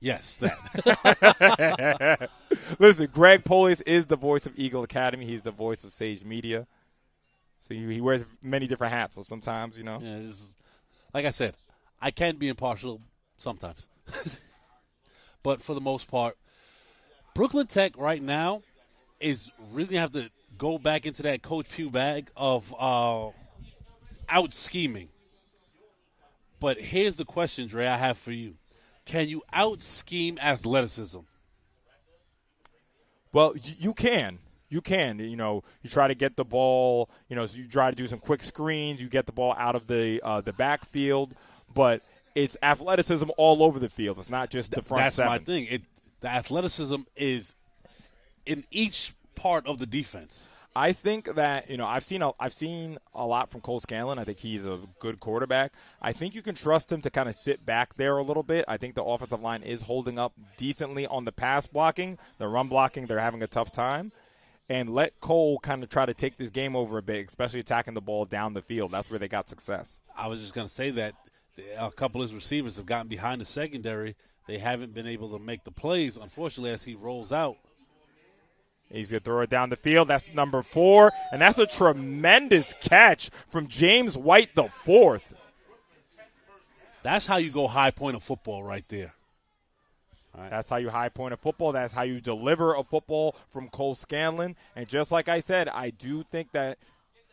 Yes, that. Listen, Greg Polius is the voice of Eagle Academy. He's the voice of Sage Media. So he wears many different hats. So sometimes, Yeah, like I said, I can be impartial sometimes. But for the most part, Brooklyn Tech right now is really have to go back into that Coach Pugh bag of out scheming. But here's the question, Dre, I have for you. Can you out scheme athleticism? Well, you can. You can. You know, you try to get the ball, you know, so you try to do some quick screens. You get the ball out of the backfield. But it's athleticism all over the field. It's not just the front That's seven. my thing. The athleticism is in each part of the defense. I think that, you know, I've seen a lot from Cole Scanlon. I think he's a good quarterback. I think you can trust him to kind of sit back there a little bit. I think the offensive line is holding up decently on the pass blocking. The run blocking, they're having a tough time. And let Cole kind of try to take this game over a bit, especially attacking the ball down the field. That's where they got success. I was just going to say that a couple of his receivers have gotten behind the secondary. They haven't been able to make the plays, unfortunately, as he rolls out. He's going to throw it down the field. That's number 4. And that's a tremendous catch from James White, the 4th. That's how you go high point of football right there. All right. That's how you high point a football. That's how you deliver a football from Cole Scanlon. And just like I said, I do think that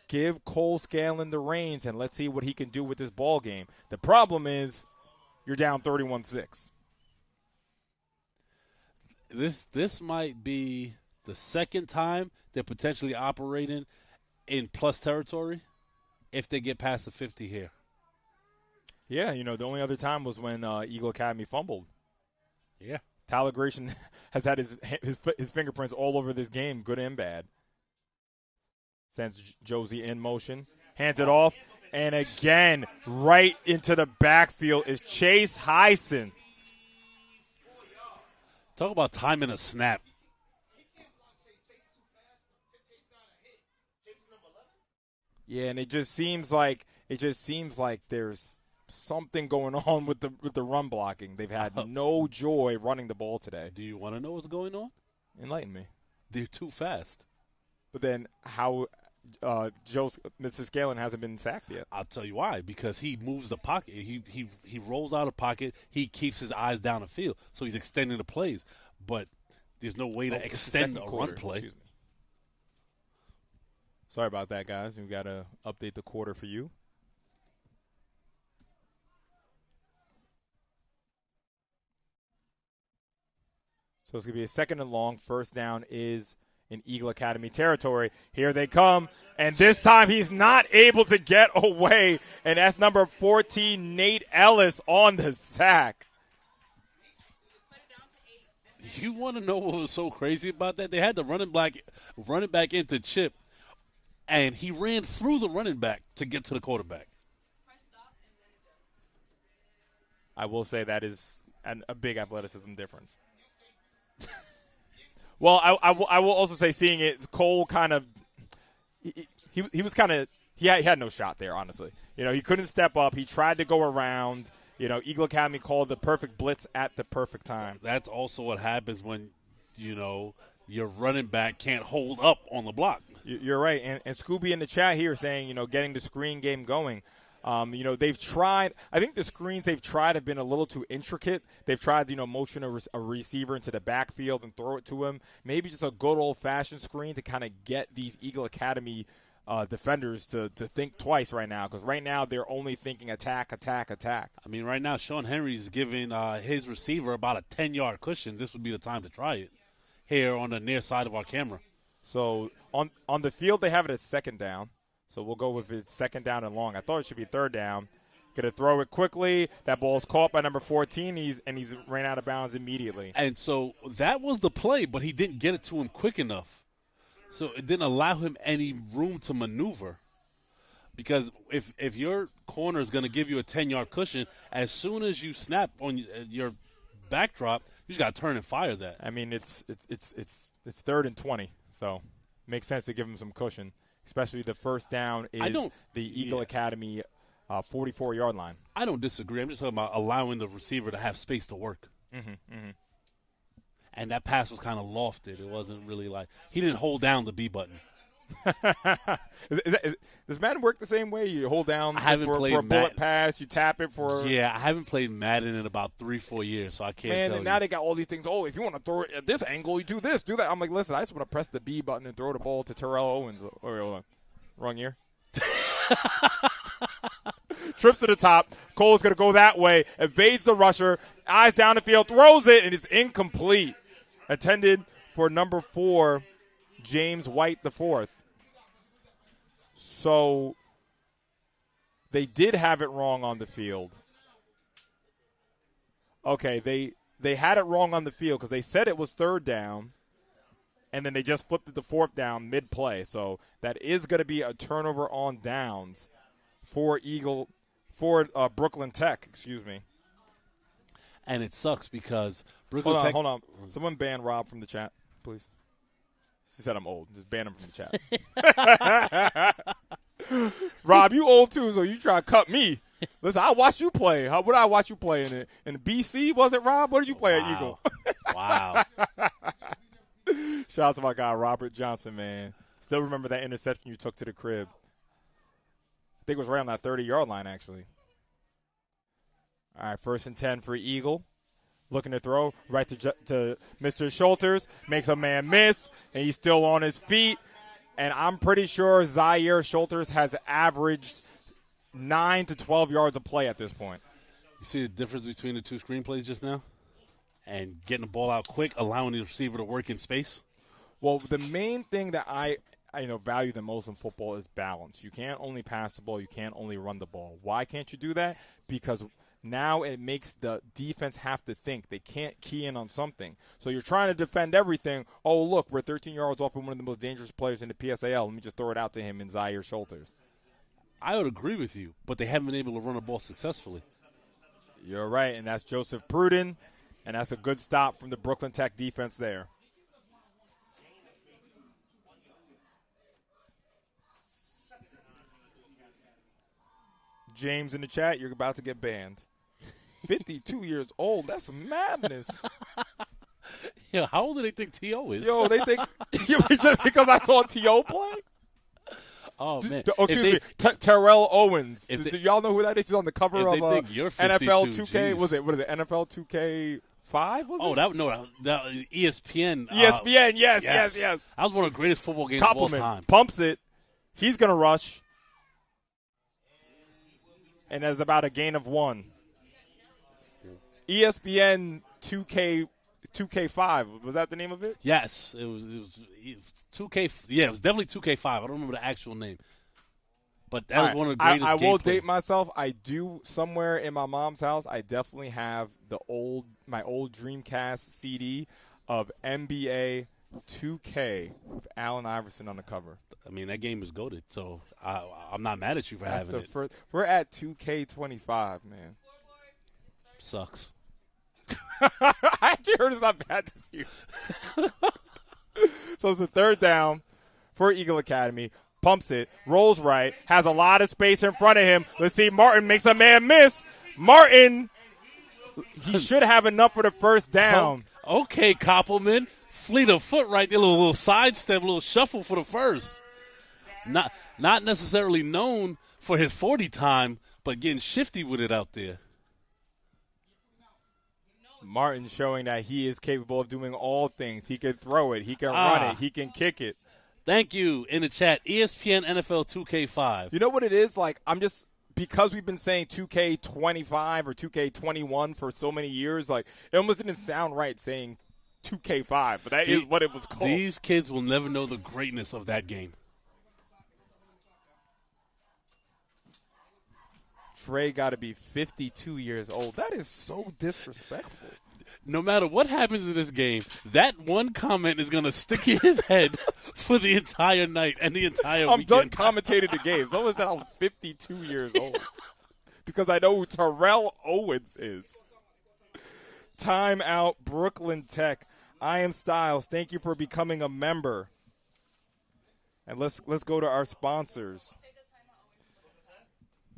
give Cole Scanlon the reins and let's see what he can do with this ball game. The problem is you're down 31-6. This might be the second time they're potentially operating in plus territory if they get past the 50 here. Yeah, you know, the only other time was when Eagle Academy fumbled. Yeah. Tyler Gratian has had his fingerprints all over this game, good and bad. Sends Josie in motion, hands it off, and again, right into the backfield is Chase Hyson. Talk about timing a snap. Yeah, and it just seems like there's something going on with the run blocking. They've had no joy running the ball today. Do you want to know what's going on? Enlighten me. They're too fast. But then how Mr. Scanlon hasn't been sacked yet? I'll tell you why. Because he moves the pocket. He rolls out of pocket. He keeps his eyes down the field, so he's extending the plays. But there's no way to extend a run play. Excuse me. Sorry about that, guys. We've got to update the quarter for you. So it's going to be a 2nd and long. First down is in Eagle Academy territory. Here they come, and this time he's not able to get away, and that's number 14, Nate Ellis, on the sack. You want to know what was so crazy about that? They had the running back into Chip, and he ran through the running back to get to the quarterback. I will say that is a big athleticism difference. Well, I will also say seeing it, Cole kind of he was kind of he had no shot there, honestly. You know, he couldn't step up. He tried to go around. You know, Eagle Academy called the perfect blitz at the perfect time. That's also what happens when, you know, your running back can't hold up on the block. You're right. And Scooby in the chat here saying, you know, getting the screen game going. You know, they've tried – I think the screens they've tried have been a little too intricate. They've tried, you know, motion a receiver into the backfield and throw it to him. Maybe just a good old-fashioned screen to kind of get these Eagle Academy defenders to think twice right now, because right now they're only thinking attack, attack, attack. I mean, right now Sean Henry's giving his receiver about a 10-yard cushion. This would be the time to try it here on the near side of our camera. So on the field they have it as 2nd down. So we'll go with his 2nd down and long. I thought it should be 3rd down. Going to throw it quickly. That ball's caught by number 14. He's ran out of bounds immediately. And so that was the play, but he didn't get it to him quick enough. So it didn't allow him any room to maneuver. Because if your corner is going to give you a 10-yard cushion, as soon as you snap on your backdrop, you just got to turn and fire that. I mean, it's 3rd and 20, so it makes sense to give him some cushion. Especially the first down is the Eagle Academy 44-yard line. I don't disagree. I'm just talking about allowing the receiver to have space to work. And that pass was kind of lofted. It wasn't really like he didn't hold down the B button. Does Madden work the same way? You hold down for a bullet pass, you tap it for. Yeah, I haven't played Madden in about 3-4 years, so I can't. Man, tell and now you. they got all these things. Oh, if you want to throw it at this angle, you do this, do that. I'm like, listen, I just want to press the B button and throw the ball to Terrell Owens. Oh, wait, hold on, wrong year. Trip to the top. Cole's gonna go that way. Evades the rusher. Eyes down the field. Throws it, and it's incomplete. Intended for number 4, James White IV. So they did have it wrong on the field. Okay, they had it wrong on the field because they said it was 3rd down, and then they just flipped it to 4th down mid-play. So that is going to be a turnover on downs for Brooklyn Tech. Excuse me. And it sucks because Brooklyn Tech. Hold on. Someone ban Rob from the chat, please. He said I'm old. Just ban him from the chat. Rob, you old too, so you try to cut me. Listen, I watched you play. What did I watch you play in it? In BC, was it, Rob? What did you play at Eagle? Wow. Shout out to my guy, Robert Johnson, man. Still remember that interception you took to the crib. I think it was right on that 30-yard line, actually. All right, 1st and 10 for Eagle. Looking to throw right to Mr. Schulters. Makes a man miss, and he's still on his feet. And I'm pretty sure Zaire Schulters has averaged 9 to 12 yards of play at this point. You see the difference between the two screenplays just now? And getting the ball out quick, allowing the receiver to work in space? Well, the main thing that I value the most in football is balance. You can't only pass the ball. You can't only run the ball. Why can't you do that? Because now it makes the defense have to think. They can't key in on something. So you're trying to defend everything. Oh, look, we're 13 yards off of one of the most dangerous players in the PSAL. Let me just throw it out to him in Zaire Schulters. I would agree with you, but they haven't been able to run the ball successfully. You're right, and that's Joseph Pruden, and that's a good stop from the Brooklyn Tech defense there. James in the chat, you're about to get banned. 52 years old. That's madness. Yeah, how old do they think T.O. is? Yo, they think because I saw T.O. play? Oh, man. Excuse me. Terrell Owens. Do y'all know who that is? He's on the cover of NFL 2K. Geez. What is it? NFL 2K 5? Was it? That ESPN. ESPN, yes. That was one of the greatest football games of all time. Pumps it. He's going to rush. And there's about a gain of 1. ESPN 2K5. Was that the name of it? Yes, it was 2K. Yeah, it was definitely 2K5. I don't remember the actual name, but that was one of the greatest. I will gameplay. date myself. I do somewhere in my mom's house. I definitely have my old Dreamcast CD of NBA 2K with Allen Iverson on the cover. I mean, that game is goated, so I'm not mad at you for having it. We're at 2K25, man. Sucks. I actually heard it's not bad this year. So it's the 3rd down for Eagle Academy. Pumps it, rolls right, has a lot of space in front of him. Let's see, Martin makes a man miss. Martin, he should have enough for the 1st down. Okay, Koppelman. Fleet of foot right there, a little sidestep, a little shuffle for the 1st. Not necessarily known for his 40 time, but getting shifty with it out there. Martin showing that he is capable of doing all things. He can throw it. He can run it. He can kick it. Thank you in the chat. ESPN NFL 2K5. You know what it is? Like, because we've been saying 2K25 or 2K21 for so many years, like, it almost didn't sound right saying 2K5, but that is what it was called. These kids will never know the greatness of that game. Trey got to be 52 years old. That is so disrespectful. No matter what happens in this game, that one comment is going to stick in his head for the entire night and the entire weekend. I'm done commentating the game. Someone said I'm 52 years old because I know who Terrell Owens is. Timeout, Brooklyn Tech. I am Styles. Thank you for becoming a member. And let's go to our sponsors.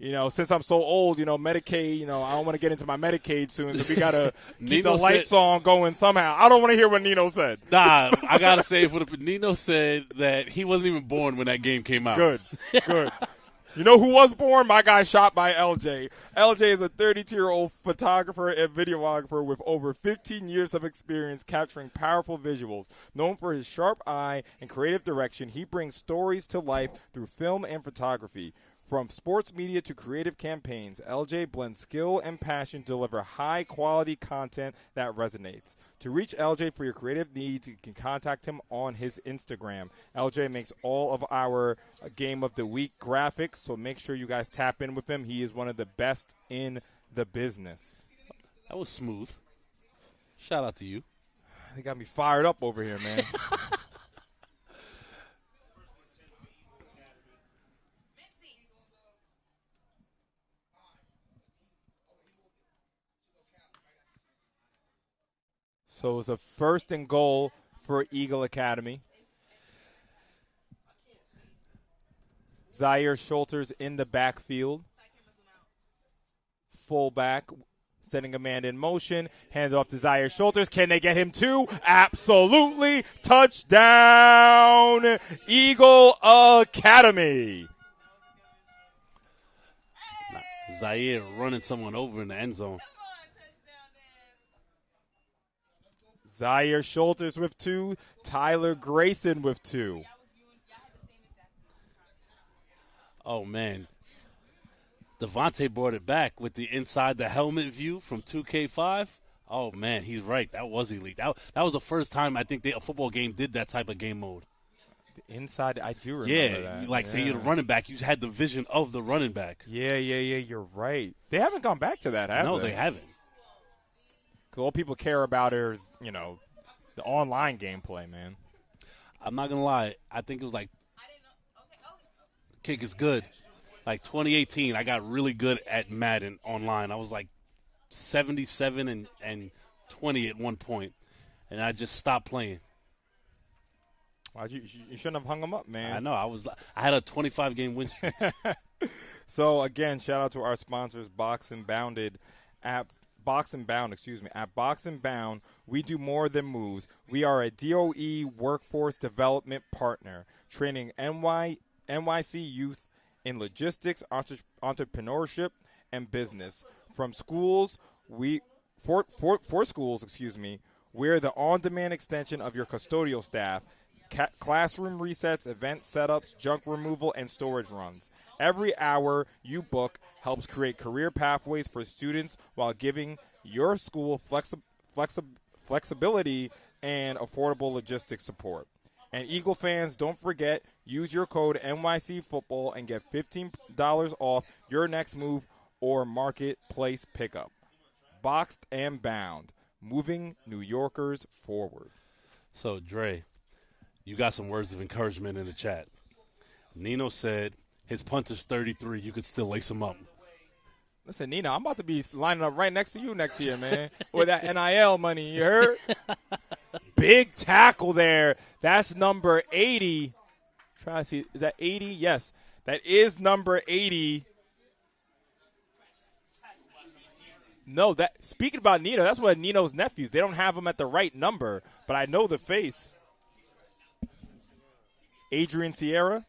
Since I'm so old, Medicaid, I don't want to get into my Medicaid soon, so we got to keep the Nino lights on going somehow. I don't want to hear what Nino said. Nah, I got to say Nino said that he wasn't even born when that game came out. Good. You know who was born? My guy shot by LJ. LJ is a 32-year-old photographer and videographer with over 15 years of experience capturing powerful visuals. Known for his sharp eye and creative direction, he brings stories to life through film and photography. From sports media to creative campaigns, LJ blends skill and passion to deliver high-quality content that resonates. To reach LJ for your creative needs, you can contact him on his Instagram. LJ makes all of our Game of the Week graphics, so make sure you guys tap in with him. He is one of the best in the business. That was smooth. Shout out to you. They got me fired up over here, man. So it's a 1st and goal for Eagle Academy. Zaire Schulters in the backfield. Fullback sending a man in motion. Hand off to Zaire Schulters. Can they get him 2? Absolutely. Touchdown, Eagle Academy. Zaire running someone over in the end zone. Zaire Schulters with 2. Tyler Grayson with 2. Oh, man. Devontae brought it back with the inside the helmet view from 2K5. Oh, man, he's right. That was elite. That was the first time I think a football game did that type of game mode. The inside, I do remember that. Like, say you're the running back, you had the vision of the running back. Yeah, you're right. They haven't gone back to that, have they? No, they haven't. Because all people care about is, the online gameplay, man. I'm not going to lie. I think it was like, kick is good. Like 2018, I got really good at Madden online. I was like 77 and 20 at one point, and I just stopped playing. Why'd you shouldn't have hung them up, man. I know. I had a 25-game win streak. So, again, shout out to our sponsors, Box and Bound, at Box and Bound, we do more than moves. We are a DOE workforce development partner, training NYC youth in logistics, entrepreneurship, and business. For schools, we're the on-demand extension of your custodial staff. Classroom resets, event setups, junk removal, and storage runs. Every hour you book helps create career pathways for students while giving your school flexibility and affordable logistics support. And Eagle fans, don't forget, use your code NYC Football and get $15 off your next move or marketplace pickup. Boxed and Bound, moving New Yorkers forward. So, Dre, you got some words of encouragement in the chat. Nino said his punter's 33. You could still lace him up. Listen, Nino, I'm about to be lining up right next to you next year, man. Or that NIL money, you heard? Big tackle there. That's number 80. Try to see. Is that 80? Yes. That is number 80. No, speaking about Nino, that's one of Nino's nephews. They don't have him at the right number, but I know the face. Adrian Sierra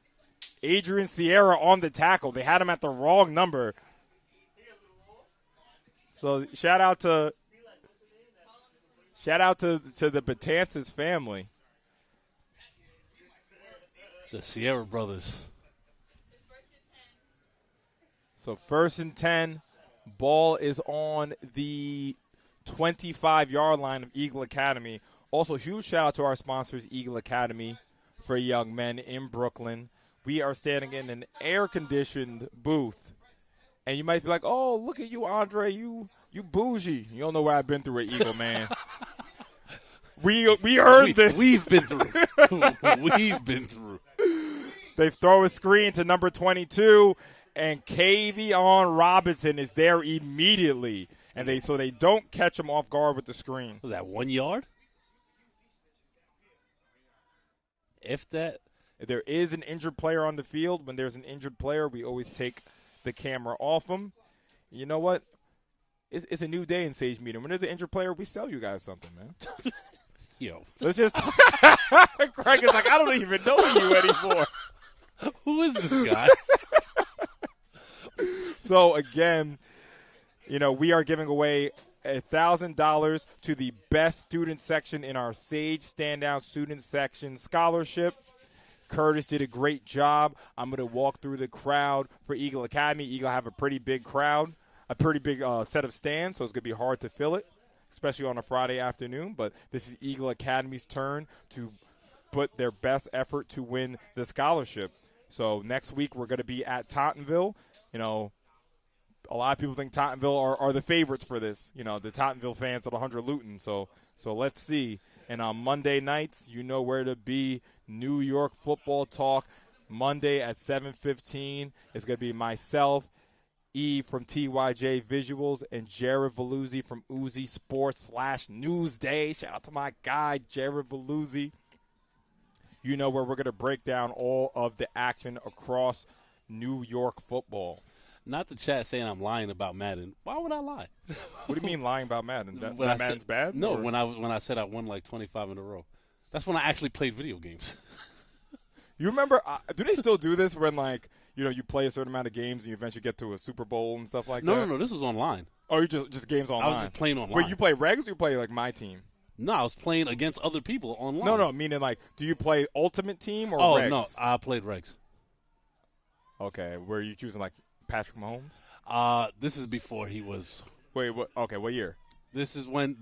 on the tackle. They had him at the wrong number. So shout out to the Betances family. The Sierra brothers. So 1st and 10. Ball is on the 25-yard line of Eagle Academy. Also, huge shout out to our sponsors, Eagle Academy for Young Men in Brooklyn. We are standing in an air-conditioned booth. And you might be like, oh, look at you, Andre. You bougie. You don't know what I've been through at Eagle, man. We earned this. We've been through. We've been through. They throw a screen to number 22, and Kavion Robinson is there immediately. And they don't catch him off guard with the screen. Was that 1 yard? If that. If there is an injured player on the field, when there's an injured player, we always take the camera off him. You know what? It's a new day in Sage Media. When there's an injured player, we sell you guys something, man. Yo. Let's just – Craig is like, I don't even know you anymore. Who is this guy? So, again, we are giving away $1,000 to the best student section in our Sage Standout Student Section Scholarship. Curtis did a great job. I'm going to walk through the crowd for Eagle Academy. Eagle have a pretty big crowd, a pretty big set of stands, so it's going to be hard to fill it, especially on a Friday afternoon. But this is Eagle Academy's turn to put their best effort to win the scholarship. So next week we're going to be at Tottenville. A lot of people think Tottenville are the favorites for this. The Tottenville fans at 100 Luton. So let's see. And on Monday nights, you know where to be. New York Football Talk, Monday at 7:15. It's going to be myself, E from TYJ Visuals, and Jared Veluzzi from Uzi Sports /Newsday. Shout out to my guy, Jared Veluzzi. You know where we're going to break down all of the action across New York football. Not the chat saying I'm lying about Madden. Why would I lie? What do you mean lying about Madden? That Madden's bad? No, or? when I said I won like 25 in a row. That's when I actually played video games. You remember, do they still do this when, you play a certain amount of games and you eventually get to a Super Bowl and stuff like that? No, this was online. Oh, you just games online? I was just playing online. Wait, you play regs or you play, my team? No, I was playing against other people online. No, meaning, do you play Ultimate Team or regs? Oh, no, I played regs. Okay, were you choosing, Patrick Mahomes? This is before he was. Wait, what? Okay, what year? This is when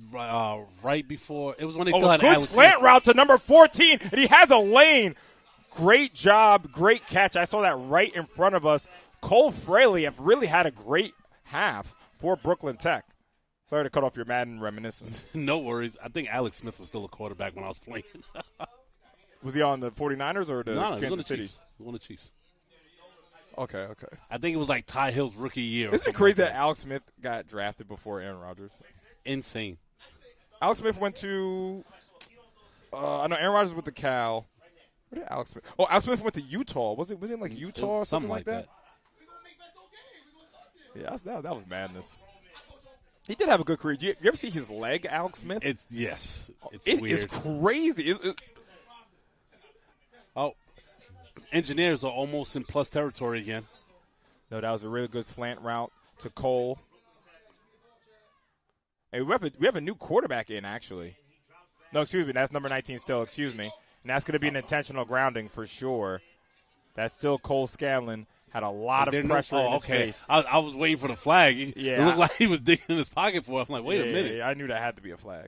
right before it was when they still had good Alex slant Smith. route to number 14, and he has a lane. Great job, great catch. I saw that right in front of us. Cole Fraley have really had a great half for Brooklyn Tech. Sorry to cut off your Madden reminiscence. No worries. I think Alex Smith was still a quarterback when I was playing. Was he on the 49ers or the No, Kansas City? Chiefs. He was on the Chiefs. Okay. I think it was like Ty Hill's rookie year. Isn't it crazy that Alex Smith got drafted before Aaron Rodgers? Insane. Alex Smith went to I know Aaron Rodgers went to Cal. Where did Alex Smith? Oh, Alex Smith went to Utah. Was it Utah or something like that? Yeah, that was madness. He did have a good career. You ever see his leg, Alex Smith? It's weird. It's crazy. Oh, Engineers are almost in plus territory again. No, that was a really good slant route to Cole. Hey, we have a new quarterback in, actually. No, excuse me. That's number 19 still. Excuse me. And that's going to be an intentional grounding for sure. That's still Cole Scanlon. Had a lot of pressure in his face. I was waiting for the flag. It looked like he was digging in his pocket for it. I'm like, wait a minute. Yeah, I knew that had to be a flag.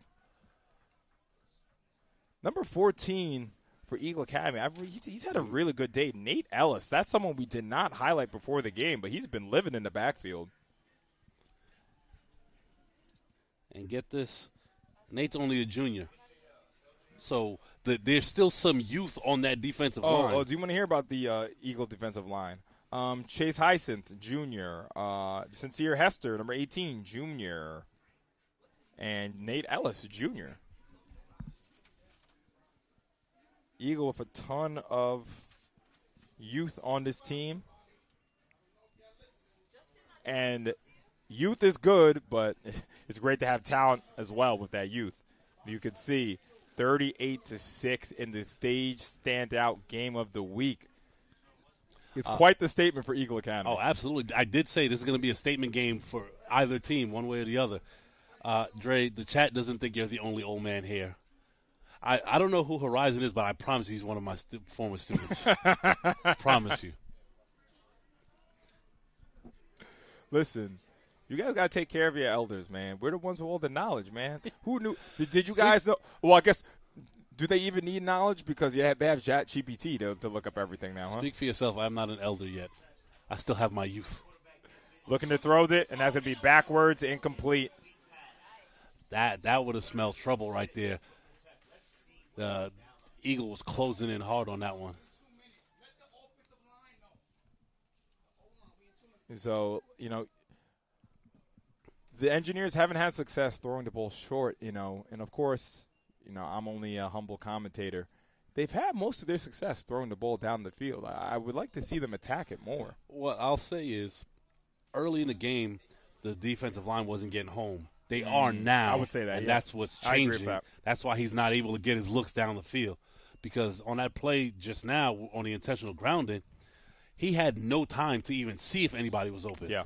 Number 14 for Eagle Academy. He's had a really good day. Nate Ellis. That's someone we did not highlight before the game, but he's been living in the backfield. And get this, Nate's only a junior. So there's still some youth on that defensive line. Oh, do you want to hear about the Eagle defensive line? Chase Hyacinth, junior. Sincere Hester, number 18, junior. And Nate Ellis, junior. Eagle with a ton of youth on this team. And youth is good, but it's great to have talent as well with that youth. You could see 38-6 in the Stage Standout Game of the Week. It's quite the statement for Eagle Academy. Oh, absolutely. I did say this is going to be a statement game for either team, one way or the other. Dre, the chat doesn't think you're the only old man here. I don't know who Horizon is, but I promise you he's one of my former students. Promise you. Listen, you guys got to take care of your elders, man. We're the ones with all the knowledge, man. Who knew? Did you guys know? Well, I guess, do they even need knowledge? Because they have ChatGPT to look up everything now, huh? Speak for yourself. I'm not an elder yet. I still have my youth. Looking to throw it, and that's going to be backwards, incomplete. That would have smelled trouble right there. The Eagle was closing in hard on that one. So, the Engineers haven't had success throwing the ball short, and of course, I'm only a humble commentator. They've had most of their success throwing the ball down the field. I would like to see them attack it more. What I'll say is early in the game, the defensive line wasn't getting home. They are now. I would say that, and yeah. that's what's I agree changing. with that. That's why he's not able to get his looks down the field. Because on that play just now, on the intentional grounding, he had no time to even see if anybody was open. Yeah.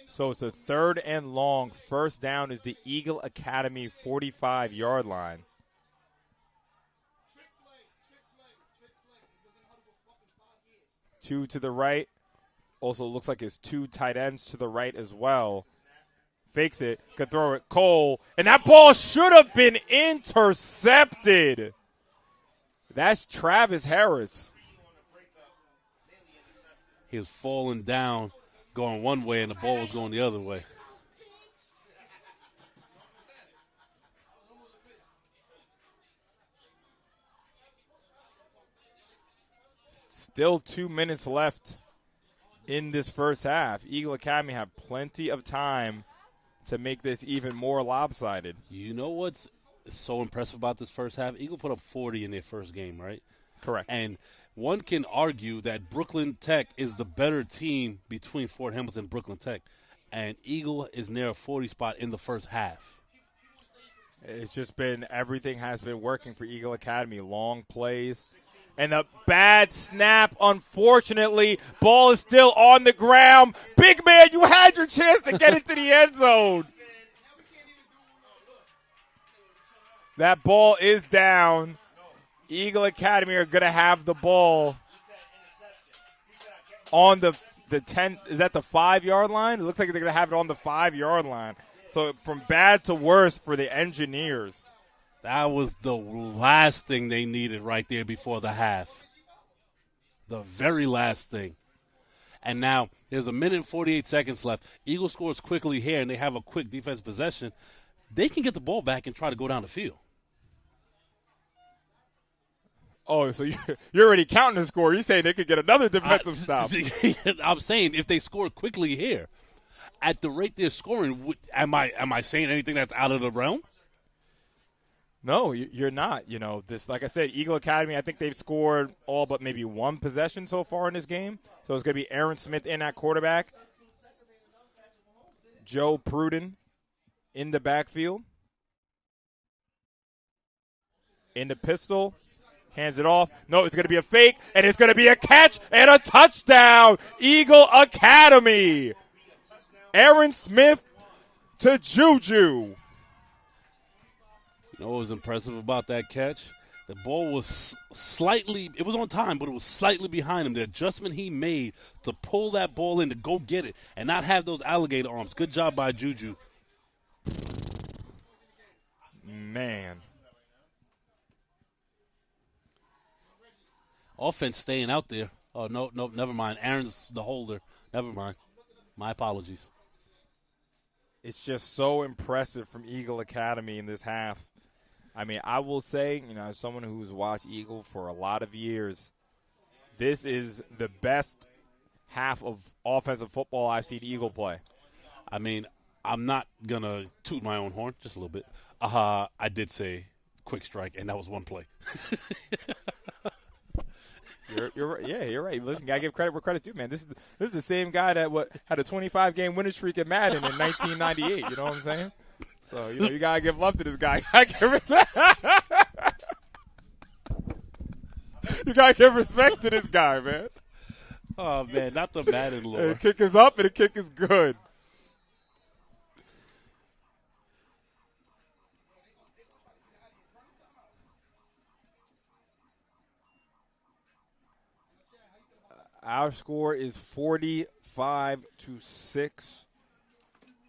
So it's a 3rd and long. First down is the Eagle Academy 45-yard line. Two to the right. Also looks like it's 2 tight ends to the right as well. Fakes it. Could throw it. Cole. And that ball should have been intercepted. That's Travis Harris. He was falling down, going one way, and the ball was going the other way. Still 2 minutes left in this first half. Eagle Academy have plenty of time to make this even more lopsided. You know what's so impressive about this first half? Eagle put up 40 in their first game, right? Correct. And one can argue that Brooklyn Tech is the better team between Fort Hamilton and Brooklyn Tech. And Eagle is near a 40 spot in the first half. It's just been, everything has been working for Eagle Academy. Long plays. And a bad snap, unfortunately. Ball is still on the ground. Big man, you had your chance to get into the end zone. That ball is down. Eagle Academy are going to have the ball on the 10. Is that the 5-yard line? It looks like they're going to have it on the 5-yard line. So from bad to worse for the Engineers. That was the last thing they needed right there before the half. The very last thing. And now there's 1 minute and 48 seconds left. Eagle scores quickly here, and they have a quick defense possession. They can get the ball back and try to go down the field. Oh, so you're already counting the score. You're saying they could get another defensive stop. I'm saying if they score quickly here, at the rate they're scoring, am I saying anything that's out of the realm? No, you're not. You know, this, like I said, Eagle Academy, I think they've scored all but maybe 1 possession so far in this game. So it's going to be Aaron Smith in at quarterback. Joe Pruden in the backfield. In the pistol. Hands it off. No, it's going to be a fake, and it's going to be a catch and a touchdown. Eagle Academy. Aaron Smith to Juju. You know what was impressive about that catch? The ball was slightly – it was on time, but it was slightly behind him. The adjustment he made to pull that ball in to go get it and not have those alligator arms. Good job by Juju. Man. Offense staying out there. Oh, no, never mind. Aaron's the holder. Never mind. My apologies. It's just so impressive from Eagle Academy in this half. I mean, I will say, you know, as someone who's watched Eagle for a lot of years, this is the best half of offensive football I've seen Eagle play. I mean, I'm not going to toot my own horn just a little bit. I did say quick strike, and that was one play. You're right. Yeah, you're right. Listen, gotta give credit where credit's due, man. This is the same guy that had a 25-game winning streak at Madden in 1998. You know what I'm saying? So you gotta give love to this guy. You gotta give respect to this guy, man. Oh man, not the Madden lore. The kick is up and the kick is good. Our score is 45-6.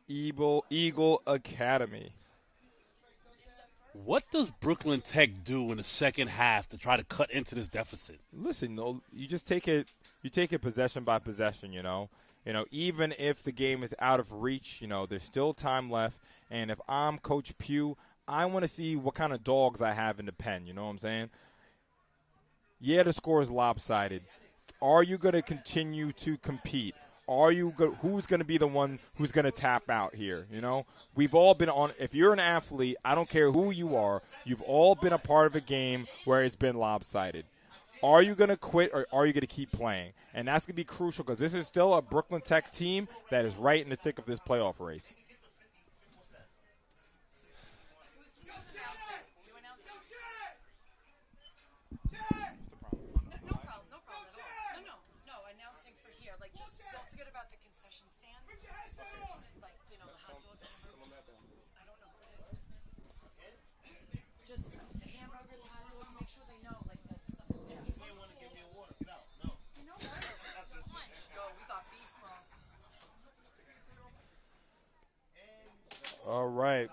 Eagle Academy. What does Brooklyn Tech do in the second half to try to cut into this deficit? Listen, no, you just take it. You take it possession by possession. You know, even if the game is out of reach, there's still time left. And if I'm Coach Pugh, I want to see what kind of dogs I have in the pen. You know what I'm saying? Yeah, the score is lopsided. Are you going to continue to compete? Who's going to be the one who's going to tap out here? We've all been on. If you're an athlete, I don't care who you are. You've all been a part of a game where it's been lopsided. Are you going to quit or are you going to keep playing? And that's going to be crucial because this is still a Brooklyn Tech team that is right in the thick of this playoff race. All right.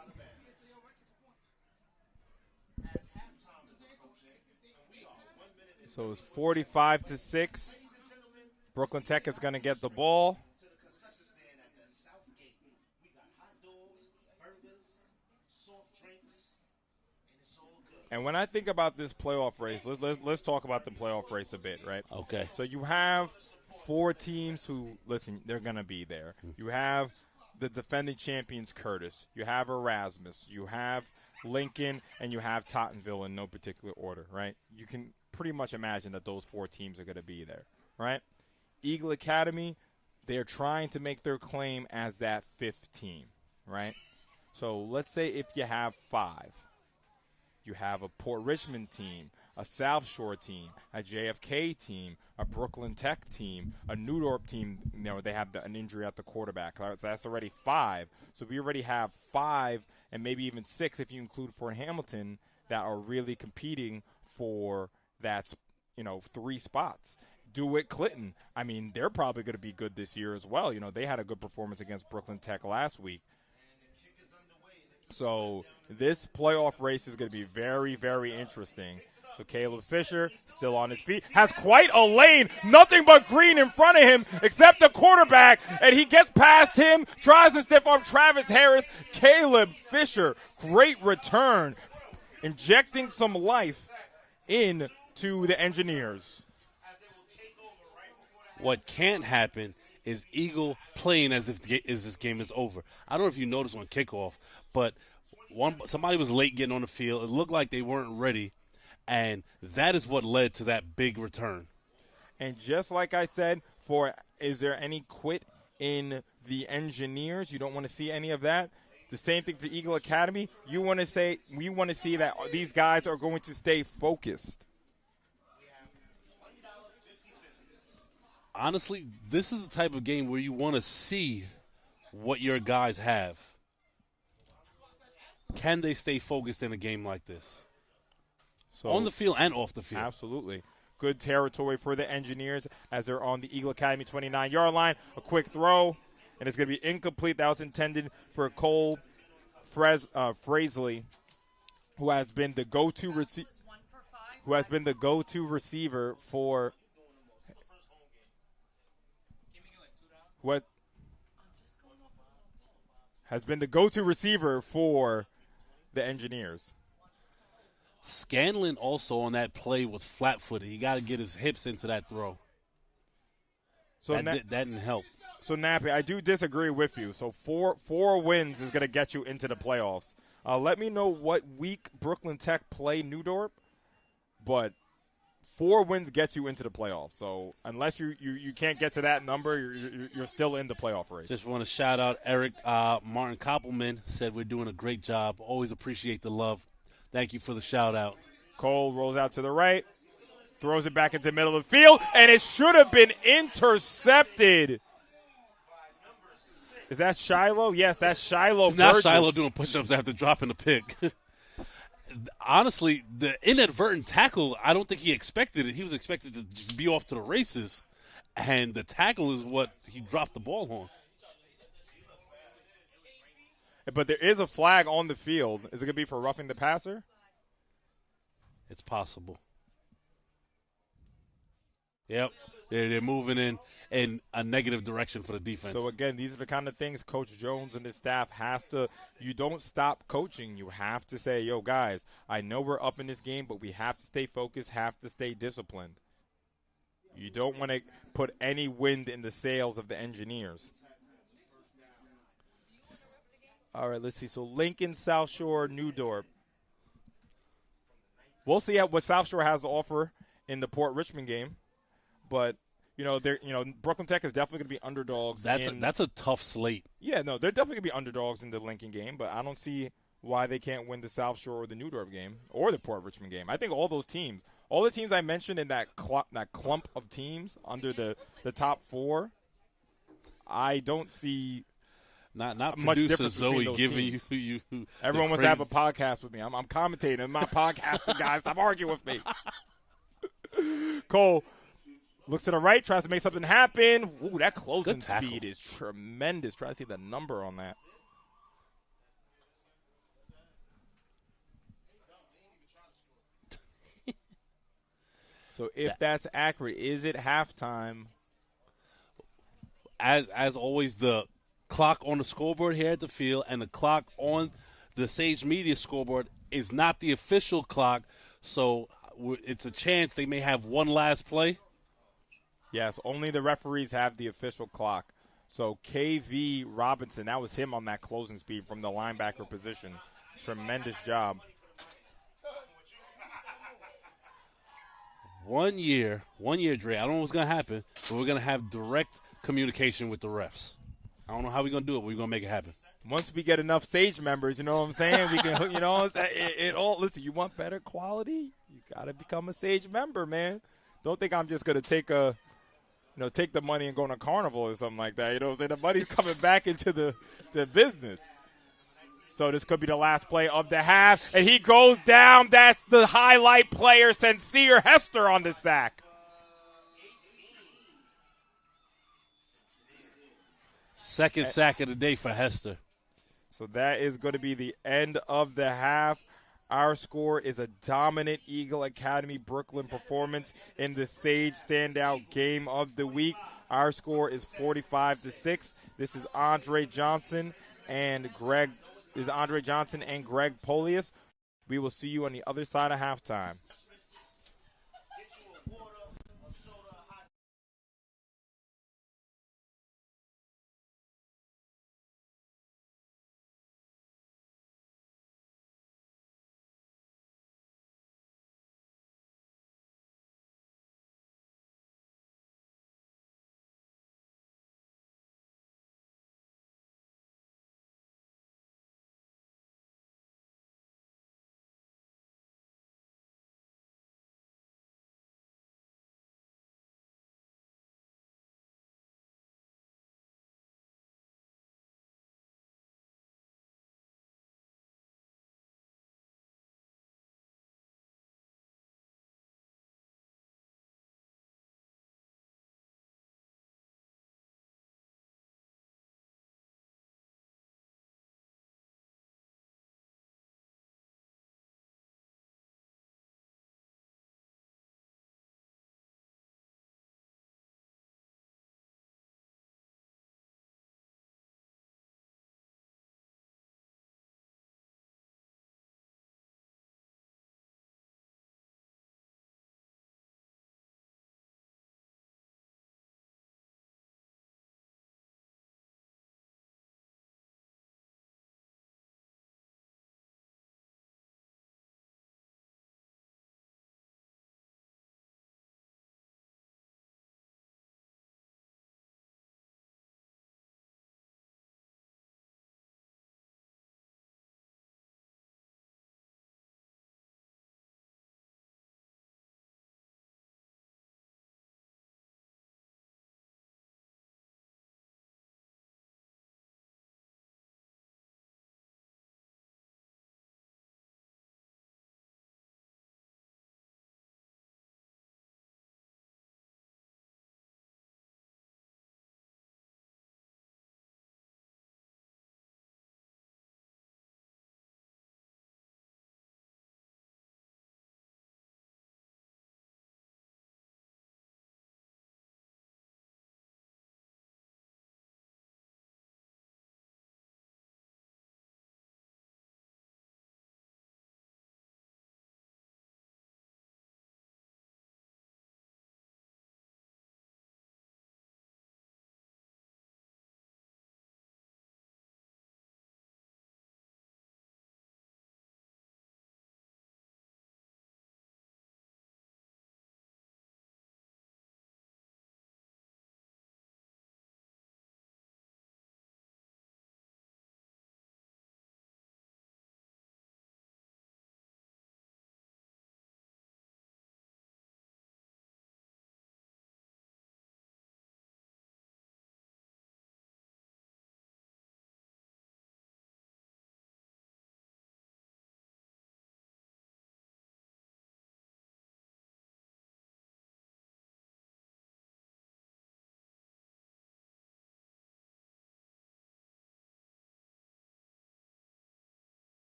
So it's 45-6. Brooklyn Tech is going to get the ball. And when I think about this playoff race, let's talk about the playoff race a bit, right? Okay. So you have 4 teams who, listen, they're going to be there. You have the defending champions, Curtis. You have Erasmus. You have Lincoln. And you have Tottenville in no particular order, right? You can pretty much imagine that those 4 teams are going to be there, right? Eagle Academy, they're trying to make their claim as that 5th team, right? So let's say if you have 5. You have a Port Richmond team, a South Shore team, a JFK team, a Brooklyn Tech team, a New York team. You know, they have an injury at the quarterback. So that's already 5. So we already have 5 and maybe even 6 if you include Fort Hamilton that are really competing for that, 3 spots. DeWitt Clinton, I mean, they're probably going to be good this year as well. They had a good performance against Brooklyn Tech last week. So this playoff race is going to be very, very interesting. So Caleb Fisher, still on his feet, has quite a lane. Nothing but green in front of him except the quarterback. And he gets past him, tries to stiff arm Travis Harris. Caleb Fisher, great return, injecting some life into the Engineers. What can't happen is Eagle playing as if this game is over. I don't know if you noticed on kickoff, but somebody was late getting on the field. It looked like they weren't ready, and that is what led to that big return. And just like I said, is there any quit in the Engineers? You don't want to see any of that. The same thing for Eagle Academy. We want to see that these guys are going to stay focused. Honestly, this is the type of game where you want to see what your guys have. Can they stay focused in a game like this? So, on the field and off the field. Absolutely. Good territory for the Engineers as they're on the Eagle Academy 29-yard line. A quick throw, and it's going to be incomplete. That was intended for Cole Frasley, who has been the go-to receiver for – what has been the go-to receiver for the Engineers. Scanlon also on that play was flat-footed. He got to get his hips into that throw. So that didn't help. So, Nappy, I do disagree with you. So, four wins is going to get you into the playoffs. Let me know what week Brooklyn Tech play New Dorp, but 4 wins gets you into the playoffs. So unless you can't get to that number, you're still in the playoff race. Just want to shout out Eric Martin Koppelman. Said we're doing a great job. Always appreciate the love. Thank you for the shout out. Cole rolls out to the right, throws it back into the middle of the field, and it should have been intercepted. Is that Shiloh? Yes, that's Shiloh. Not Shiloh doing push-ups after dropping the pick. Honestly, the inadvertent tackle, I don't think he expected it. He was expected to just be off to the races, and the tackle is what he dropped the ball on. But there is a flag on the field. Is it going to be for roughing the passer? It's possible. Yep, they're moving in a negative direction for the defense. So, again, these are the kind of things Coach Jones and his staff has to – you don't stop coaching. You have to say, yo, guys, I know we're up in this game, but we have to stay focused, have to stay disciplined. You don't want to put any wind in the sails of the Engineers. All right, let's see. So, Lincoln, South Shore, New Dorp. We'll see what South Shore has to offer in the Port Richmond game. But Brooklyn Tech is definitely going to be underdogs. That's a tough slate. Yeah, no, they're definitely going to be underdogs in the Lincoln game, but I don't see why they can't win the South Shore or the Newdorf game or the Port Richmond game. I think all those teams, all the teams I mentioned in that clump of teams under the top 4, I don't see not much producer difference between Zoe those giving teams. you. Everyone wants to have a podcast with me. I'm commentating. I'm not podcasting, guys. Stop arguing with me. Cole looks to the right, tries to make something happen. Ooh, that closing speed is tremendous. Try to see the number on that. So if that's accurate, is it halftime? As always, the clock on the scoreboard here at the field and the clock on the Sage Media scoreboard is not the official clock, so it's a chance they may have one last play. Yes, only the referees have the official clock. So KV Robinson, that was him on that closing speed from the linebacker position. Tremendous job. 1 year, Dre. I don't know what's going to happen, but we're going to have direct communication with the refs. I don't know how we're going to do it, but we're going to make it happen. Once we get enough Sage members, you know what I'm saying? We can, listen, you want better quality? You got to become a Sage member, man. Don't think I'm just going to take the money and go on a carnival or something like that. You know what I'm saying? The money's coming back into the business. So this could be the last play of the half. And he goes down. That's the highlight player, Sincere Hester, on the sack. Second sack of the day for Hester. So that is going to be the end of the half. Our score is a dominant Eagle Academy Brooklyn performance in the Sage Standout Game of the Week. Our score is 45-6. This is Andre Johnson and Greg Polius. We will see you on the other side of halftime.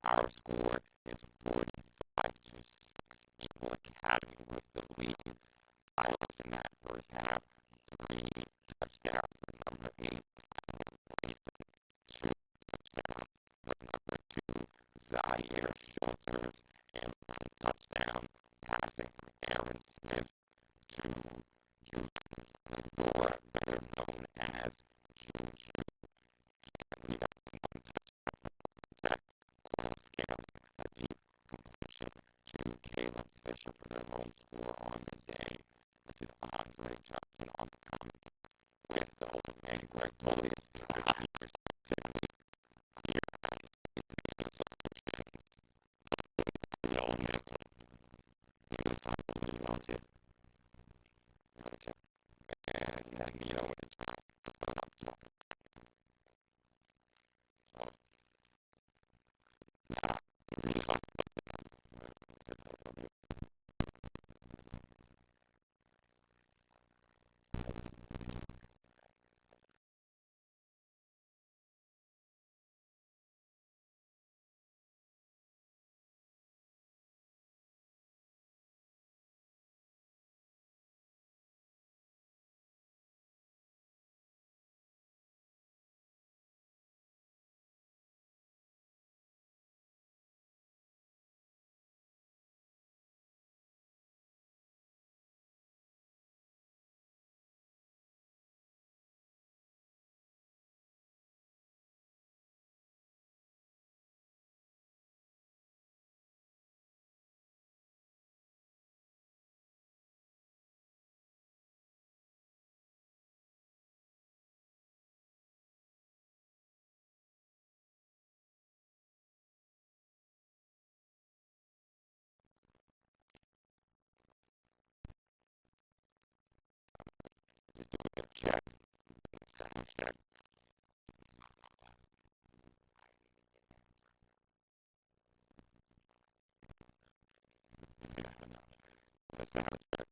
Our score is 45-6. Eagle Academy with the lead. Highlights in that first half: 3 touchdowns for number 8, Grayson, 2 touchdowns for number 2, Zaire Schulters, and 1 touchdown passing for Aaron Smith to Julius Lindor, better known as Juju. We got 1 touchdown for that close scaling, a deep completion to Caleb Fisher for their home score on the day. This is Andre Johnson on the comment with the old man Greg Dolius, the senior citizen here at the Solutions. The old man, he was talking to the kid. Gotcha. And then, you know, when it's talking. So, now, really just doing a check, sound check. Yeah, no. The sound check.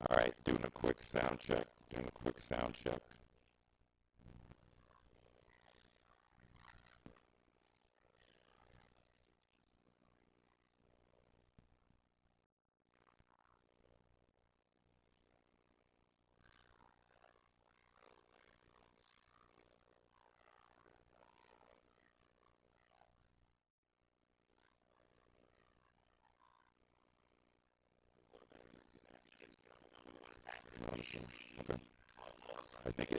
All right, doing a quick sound check. Okay. I think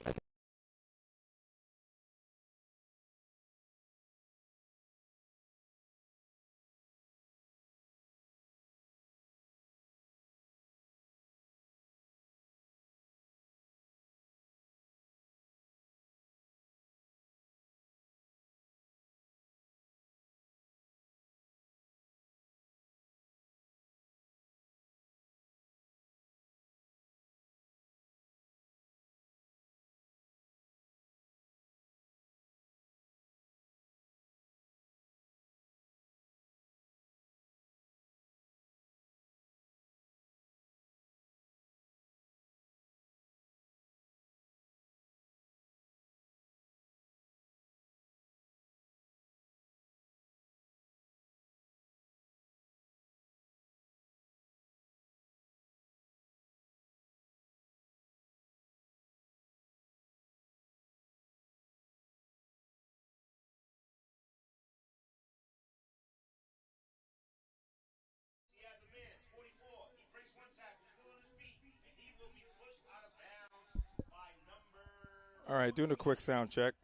All right, doing a quick sound check.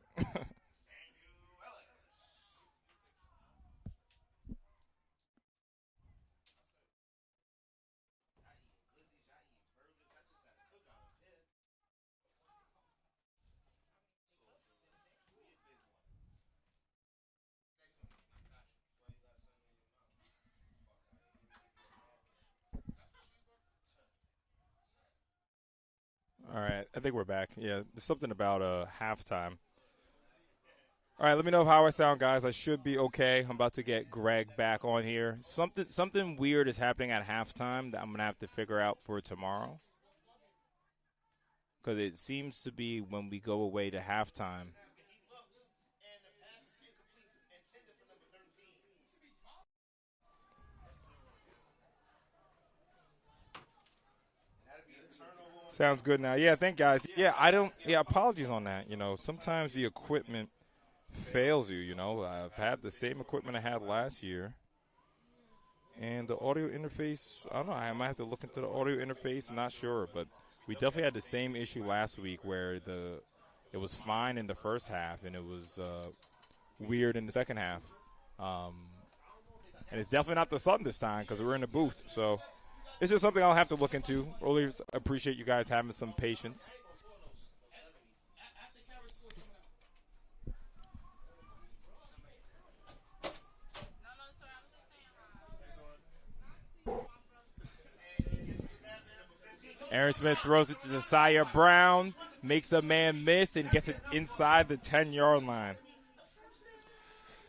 All right, I think we're back. Yeah, there's something about halftime. All right, let me know how I sound, guys. I should be okay. I'm about to get Greg back on here. Something weird is happening at halftime that I'm going to have to figure out for tomorrow. Because it seems to be when we go away to halftime. Sounds good now. Yeah, thank guys. Yeah, apologies on that. You know, sometimes the equipment fails you, you know. I've had the same equipment I had last year. And the audio interface, I don't know, I might have to look into the audio interface, not sure, but we definitely had the same issue last week where it was fine in the first half and it was weird in the second half. And it's definitely not the sun this time because we're in the booth. So it's just something I'll have to look into. Really appreciate you guys having some patience. Aaron Smith throws it to Josiah Brown, makes a man miss, and gets it inside the 10-yard line.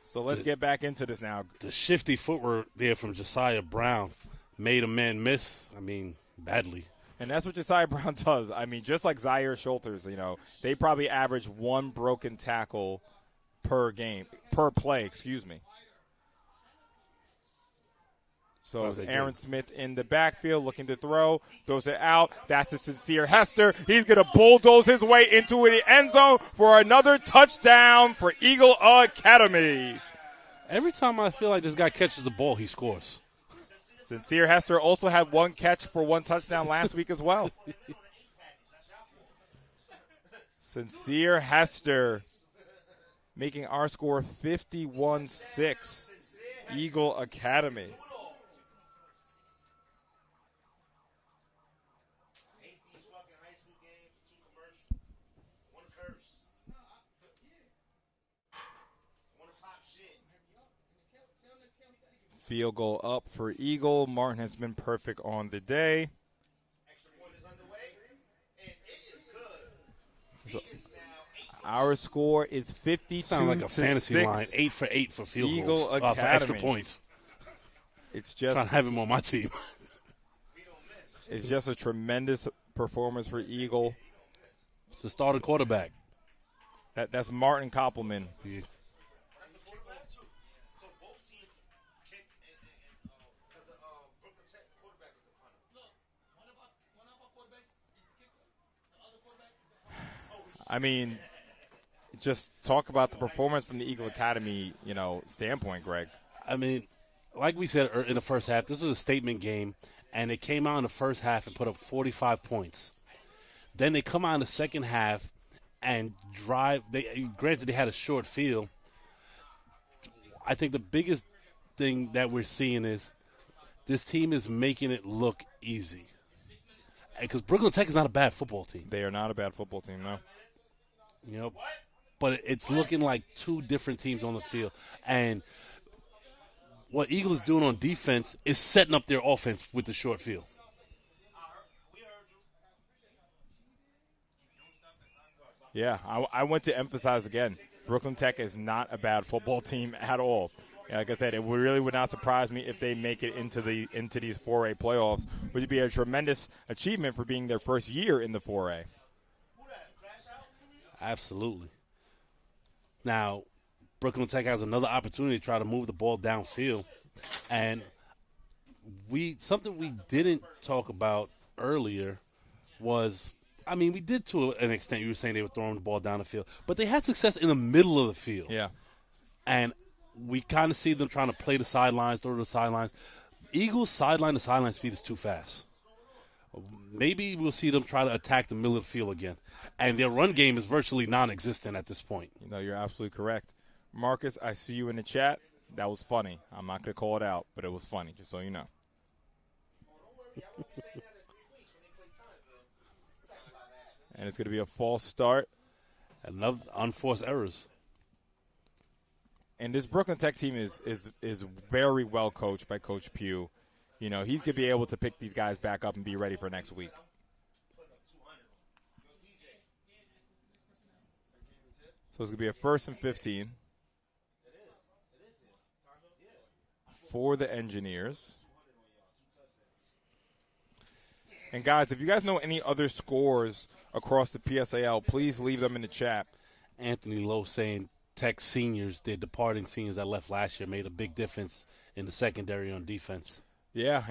So let's get back into this now. The shifty footwork there from Josiah Brown made a man miss, badly. And that's what Josiah Brown does. Just like Zaire Schulters, you know, they probably average one broken tackle per play, excuse me. So it's Aaron Smith in the backfield looking to throw, throws it out. That's a Sincere Hester. He's going to bulldoze his way into the end zone for another touchdown for Eagle Academy. Every time I feel like this guy catches the ball, he scores. Sincere Hester also had one catch for one touchdown last week as well. Sincere Hester making our score 51-6. Eagle Academy. Field goal up for Eagle. Martin has been perfect on the day. So our score is 52 Sound like a fantasy 6. line. 8 for 8 for field Eagle goals. Academy. For extra points. It's just trying to have him on my team. It's just a tremendous performance for Eagle. It's the starting quarterback. That's Martin Koppelman. Yeah. I mean, just talk about the performance from the Eagle Academy, standpoint, Greg. I mean, like we said in the first half, this was a statement game, and they came out in the first half and put up 45 points. Then they come out in the second half and drive. Granted, they had a short field. I think the biggest thing that we're seeing is this team is making it look easy. Because Brooklyn Tech is not a bad football team. They are not a bad football team, no. But it's looking like two different teams on the field. And what Eagle is doing on defense is setting up their offense with the short field. Yeah, I want to emphasize again, Brooklyn Tech is not a bad football team at all. Like I said, it really would not surprise me if they make it into these 4A playoffs, which would be a tremendous achievement for being their first year in the 4A. Absolutely. Now, Brooklyn Tech has another opportunity to try to move the ball downfield. And something we didn't talk about earlier was, we did to an extent. You were saying they were throwing the ball down the field. But they had success in the middle of the field. Yeah. And we kind of see them trying to play the sidelines, throw to the sidelines. Eagles' sideline-to-sideline speed is too fast. Maybe we'll see them try to attack the middle of the field again. And their run game is virtually non-existent at this point. You're absolutely correct. Marcus, I see you in the chat. That was funny. I'm not going to call it out, but it was funny, just so you know. And it's going to be a false start. Another unforced errors. And this Brooklyn Tech team is very well coached by Coach Pugh. He's going to be able to pick these guys back up and be ready for next week. So it's going to be a 1st and 15 for the Engineers. And, guys, if you guys know any other scores across the PSAL, please leave them in the chat. Anthony Lowe saying Tech seniors, their departing seniors that left last year, made a big difference in the secondary on defense. Yeah,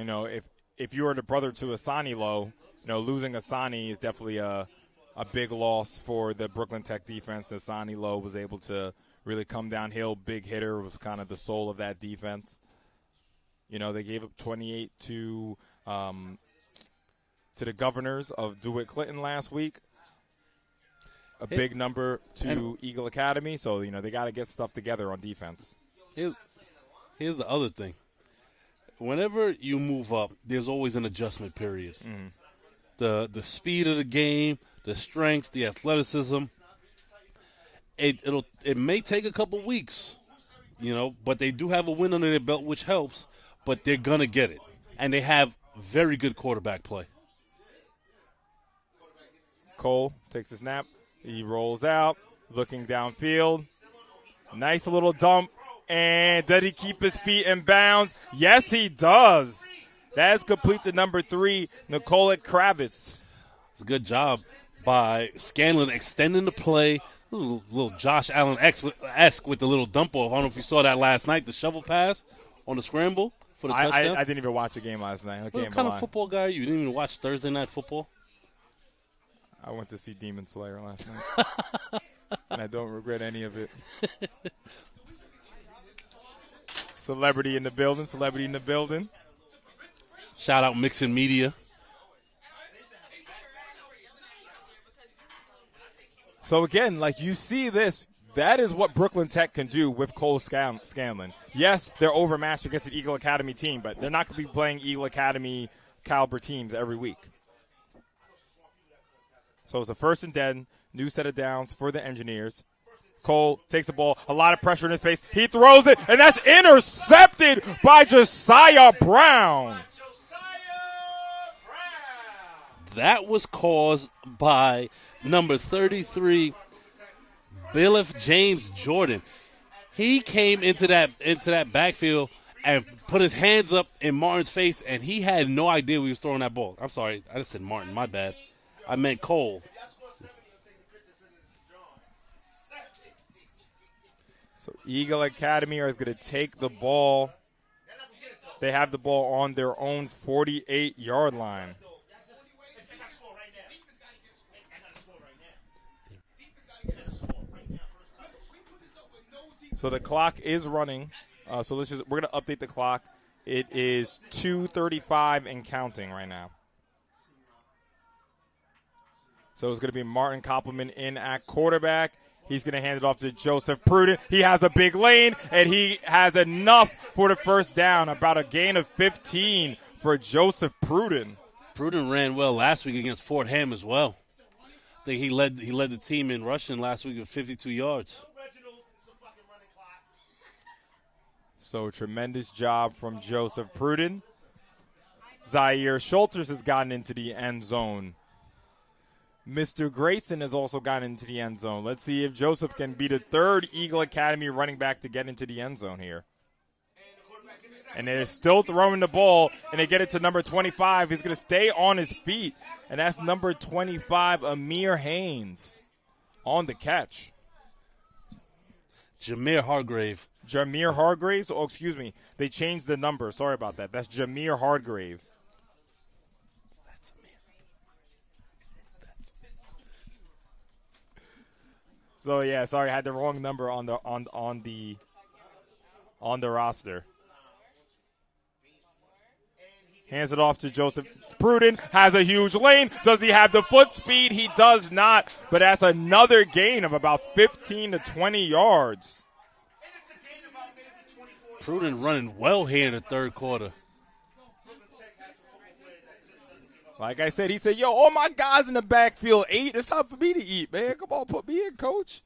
if you were the brother to Asani Lowe, losing Asani is definitely a big loss for the Brooklyn Tech defense. Asani Lowe was able to really come downhill, big hitter, was kind of the soul of that defense. They gave up 28 to the Governors of DeWitt Clinton last week. A big number to Eagle Academy, so they got to get stuff together on defense. Here's the other thing. Whenever you move up, there's always an adjustment period. Mm-hmm. The speed of the game, the strength, the athleticism. It may take a couple weeks, but they do have a win under their belt, which helps. But they're gonna get it, and they have very good quarterback play. Cole takes a snap. He rolls out, looking downfield. Nice little dump. And did he keep his feet in bounds? Yes, he does. That is complete to number 3, Nicolette Kravitz. It's a good job by Scanlon extending the play. Little Josh Allen-esque with the little dump off. I don't know if you saw that last night, the shovel pass on the scramble for the touchdown. I didn't even watch the game last night. What kind of football guy are you? You didn't even watch Thursday Night Football? I went to see Demon Slayer last night, and I don't regret any of it. Celebrity in the building. Shout out Mixin Media. So, again, like you see this, that is what Brooklyn Tech can do with Cole Scanlon. Yes, they're overmatched against an Eagle Academy team, but they're not going to be playing Eagle Academy caliber teams every week. So it's a 1st and 10, new set of downs for the Engineers. Cole takes the ball, a lot of pressure in his face. He throws it, and that's intercepted by Josiah Brown. That was caused by number 33, Billiff James Jordan. He came into that backfield and put his hands up in Martin's face, and he had no idea he was throwing that ball. I'm sorry. I just said Martin. My bad. I meant Cole. So Eagle Academy is going to take the ball. They have the ball on their own 48-yard line. So the clock is running. So we're going to update the clock. It is 2:35 and counting right now. So it's going to be Martin Koppelman in at quarterback. He's going to hand it off to Joseph Pruden. He has a big lane, and he has enough for the first down, about a gain of 15 for Joseph Pruden. Pruden ran well last week against Fort Ham as well. I think he led the team in rushing last week with 52 yards. So tremendous job from Joseph Pruden. Zaire Schulters has gotten into the end zone. Mr. Grayson has also gotten into the end zone. Let's see if Joseph can be the third Eagle Academy running back to get into the end zone here. And they're still throwing the ball, and they get it to number 25. He's going to stay on his feet, and that's number 25, Amir Haynes, on the catch. Jameer Hargrave. Jameer Hargraves? Oh, excuse me. They changed the number. Sorry about that. That's Jameer Hargrave. So yeah, sorry, I had the wrong number on the roster. Hands it off to Joseph Pruden. Has a huge lane. Does he have the foot speed? He does not. But that's another gain of about 15 to 20 yards. Pruden running well here in the third quarter. Like I said, he said, yo, all my guys in the backfield ate. It's time for me to eat, man. Come on, put me in, coach.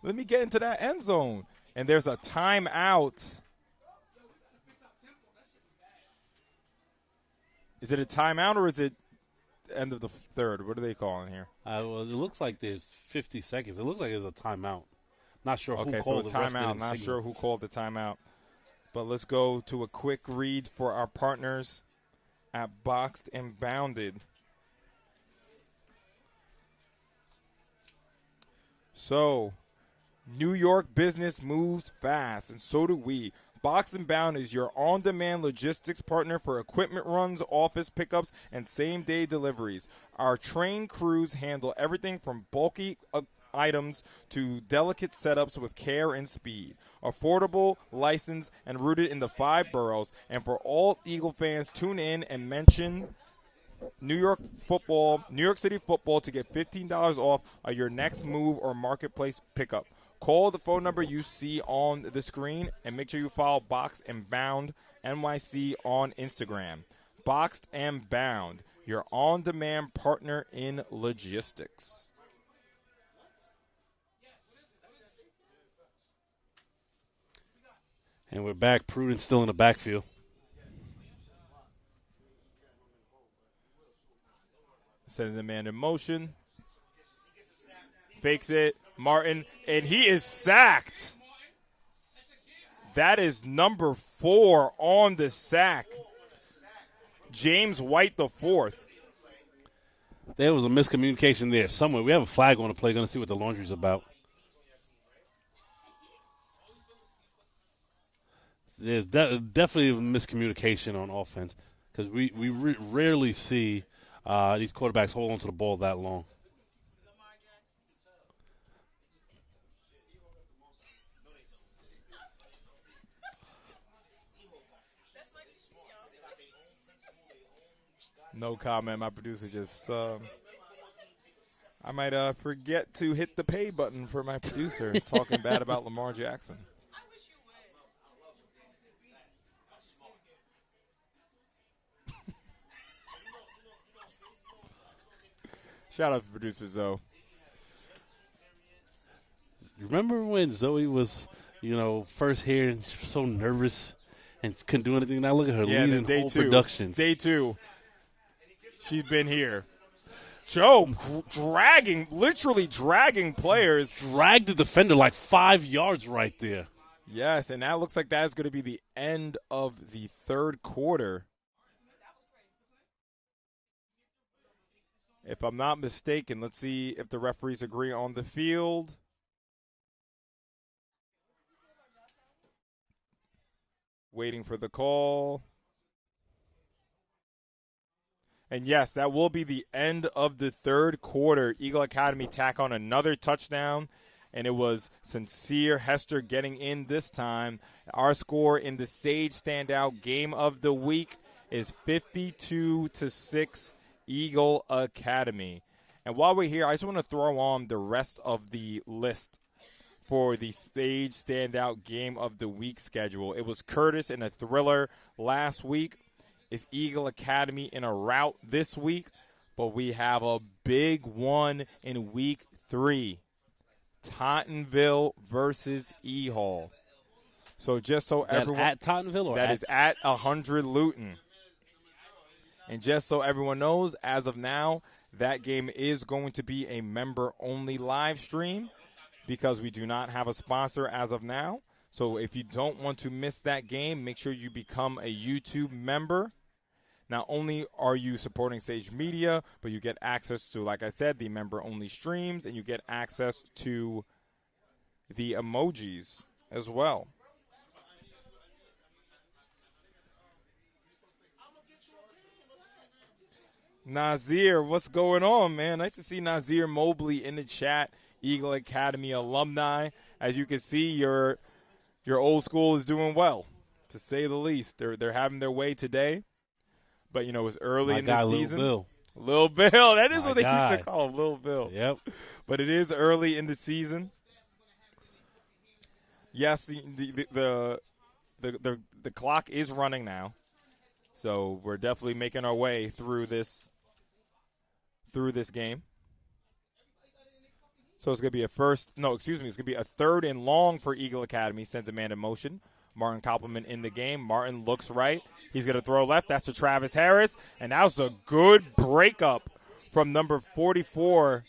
Let me get into that end zone. And there's a timeout. Is it a timeout or is it end of the third? What are they calling here? Well, it looks like there's 50 seconds. It looks like there's a timeout. Not sure who called the timeout. Not sure who called the timeout. But let's go to a quick read for our partners at Boxed and Bounded. So, New York business moves fast, and so do we. Boxed and Bound is your on-demand logistics partner for equipment runs, office pickups, and same-day deliveries. Our trained crews handle everything from bulky items to delicate setups with care and speed. Affordable, licensed, and rooted in the 5 boroughs. And for all Eagle fans, tune in and mention New York City football to get $15 off your next move or marketplace pickup. Call the phone number you see on the screen and make sure you follow Boxed and Bound NYC on Instagram. Boxed and Bound, your on-demand partner in logistics. And we're back. Pruden still in the backfield. Sends the man in motion. Fakes it. Martin. And he is sacked. That is number 4 on the sack. James White, the 4th. There was a miscommunication there somewhere. We have a flag on the play. Going to see what the laundry's about. There's definitely a miscommunication on offense because we rarely see these quarterbacks hold on to the ball that long. No comment. My producer just I might forget to hit the pay button for my producer talking bad about Lamar Jackson. Shout out to producer Zoe. Remember when Zoe was, first here and she was so nervous and couldn't do anything? Now look at her leading whole productions. Day 2. She's been here. Joe literally dragging players. Dragged the defender like 5 yards right there. Yes, and that looks like that's going to be the end of the third quarter. If I'm not mistaken, let's see if the referees agree on the field. Waiting for the call. And yes, that will be the end of the third quarter. Eagle Academy tack on another touchdown, and it was Sincere Hester getting in this time. Our score in the Sage Standout Game of the Week is 52-6 Eagle Academy. And while we're here, I just want to throw on the rest of the list for the Sage Standout Game of the Week schedule. It was Curtis in a thriller last week. It's Eagle Academy in a rout this week, but we have a big one in week 3. Tottenville versus E-Hall. So just so everyone, at Tottenville or that is at 100 Luton. And just so everyone knows, as of now, that game is going to be a member-only live stream because we do not have a sponsor as of now. So if you don't want to miss that game, make sure you become a YouTube member. Not only are you supporting Sage Media, but you get access to, like I said, the member-only streams, and you get access to the emojis as well. Nazir, what's going on, man? Nice to see Nazir Mobley in the chat, Eagle Academy alumni. As you can see, your old school is doing well, to say the least. They're having their way today. But, you know, it was early in the season. Lil Bill. That is what they used to call him, Lil Bill. Yep. But it is early in the season. Yes, the clock is running now. So we're definitely making our way through this game. So it's going to be it's going to be a third and long for Eagle Academy. Sends a man in motion. Martin Koppelman in the game. Martin looks right. He's going to throw left. That's to Travis Harris. And that was a good breakup from number 44,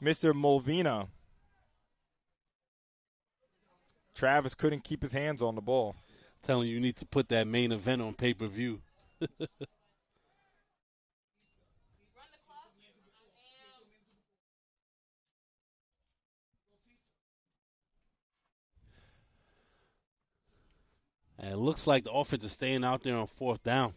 Mr. Molvina. Travis couldn't keep his hands on the ball. Telling you need to put that main event on pay-per-view. And it looks like the offense is staying out there on fourth down.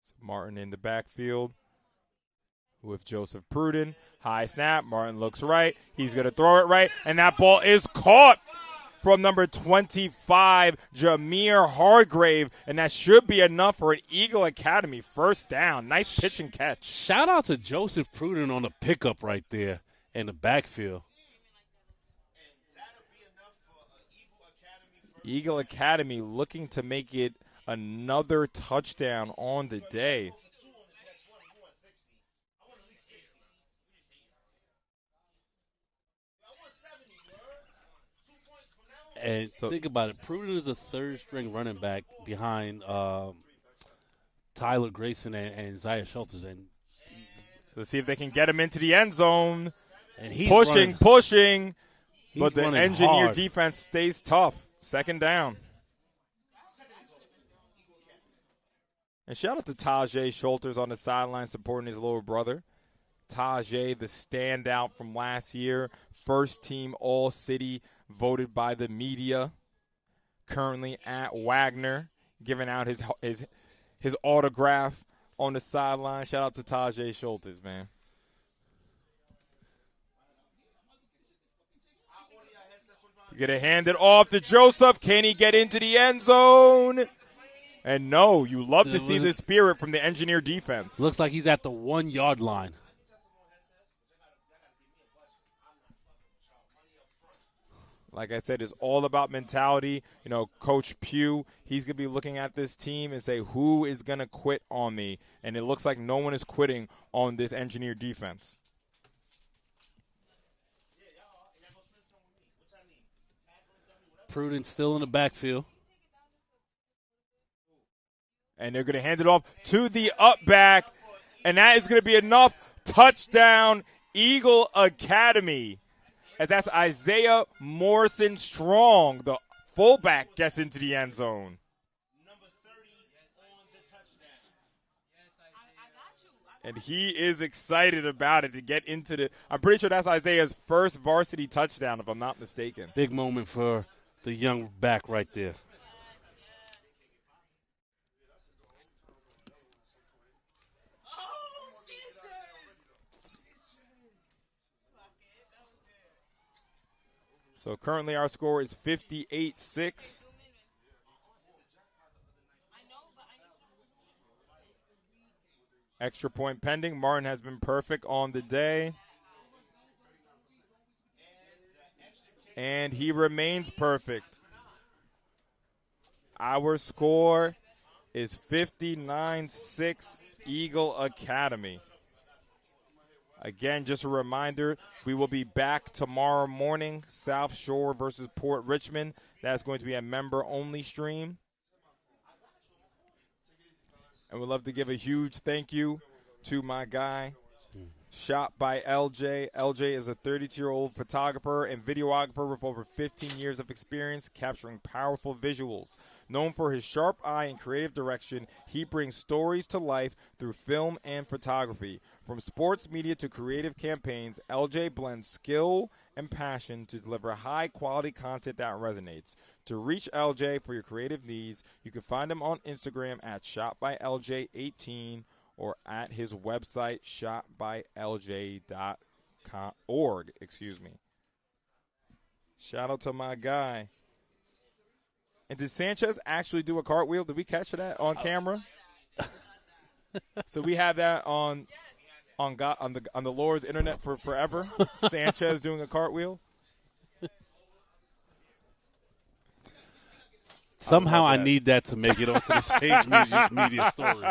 So Martin in the backfield with Joseph Pruden. High snap. Martin looks right. He's going to throw it right. And that ball is caught from number 25, Jameer Hargrave. And that should be enough for an Eagle Academy first down. Nice pitch and catch. Shout out to Joseph Pruden on the pickup right there in the backfield. Eagle Academy looking to make it another touchdown on the day. And so, think about it. Pruden is a third-string running back behind Tyler Grayson and Zaya Schulters. And let's see if they can get him into the end zone. And he's pushing. But the Engineer hard. Defense stays tough. Second down. And shout out to Tajay Schulters on the sideline supporting his little brother. Tajay, the standout from last year, first team All-City, voted by the media. Currently at Wagner, giving out his autograph on the sideline. Shout out to Tajay Schulters, man. You're going to hand it off to Joseph. Can he get into the end zone? And no, you love to see the spirit from the Engineer defense. Looks like he's at the 1 yard line. Like I said, it's all about mentality. You know, Coach Pugh, he's going to be looking at this team and say, who is going to quit on me? And it looks like no one is quitting on this Engineer defense. Pruden still in the backfield. And they're going to hand it off to the up back. And that is going to be enough. Touchdown, Eagle Academy. As that's Isaiah Morrison Strong. The fullback gets into the end zone. And he is excited about it to get into the – I'm pretty sure that's Isaiah's first varsity touchdown, if I'm not mistaken. Big moment for the young back right there. So currently our score is 58-6. Extra point pending. Martin has been perfect on the day. And he remains perfect. Our score is 59-6 Eagle Academy. Again, just a reminder, we will be back tomorrow morning, South Shore versus Port Richmond. That's going to be a member-only stream. And we'd love to give a huge thank you to my guy, Shot by LJ. LJ is a 32-year-old photographer and videographer with over 15 years of experience capturing powerful visuals. Known for his sharp eye and creative direction, he brings stories to life through film and photography. From sports media to creative campaigns, LJ blends skill and passion to deliver high-quality content that resonates. To reach LJ for your creative needs, you can find him on Instagram at shotbylj18 or at his website, shotbylj.org. Shout out to my guy. And did Sanchez actually do a cartwheel? Did we catch that on camera? So we have that on the Lord's internet for forever. Sanchez doing a cartwheel. Somehow I need that to make it onto the Sage Media story.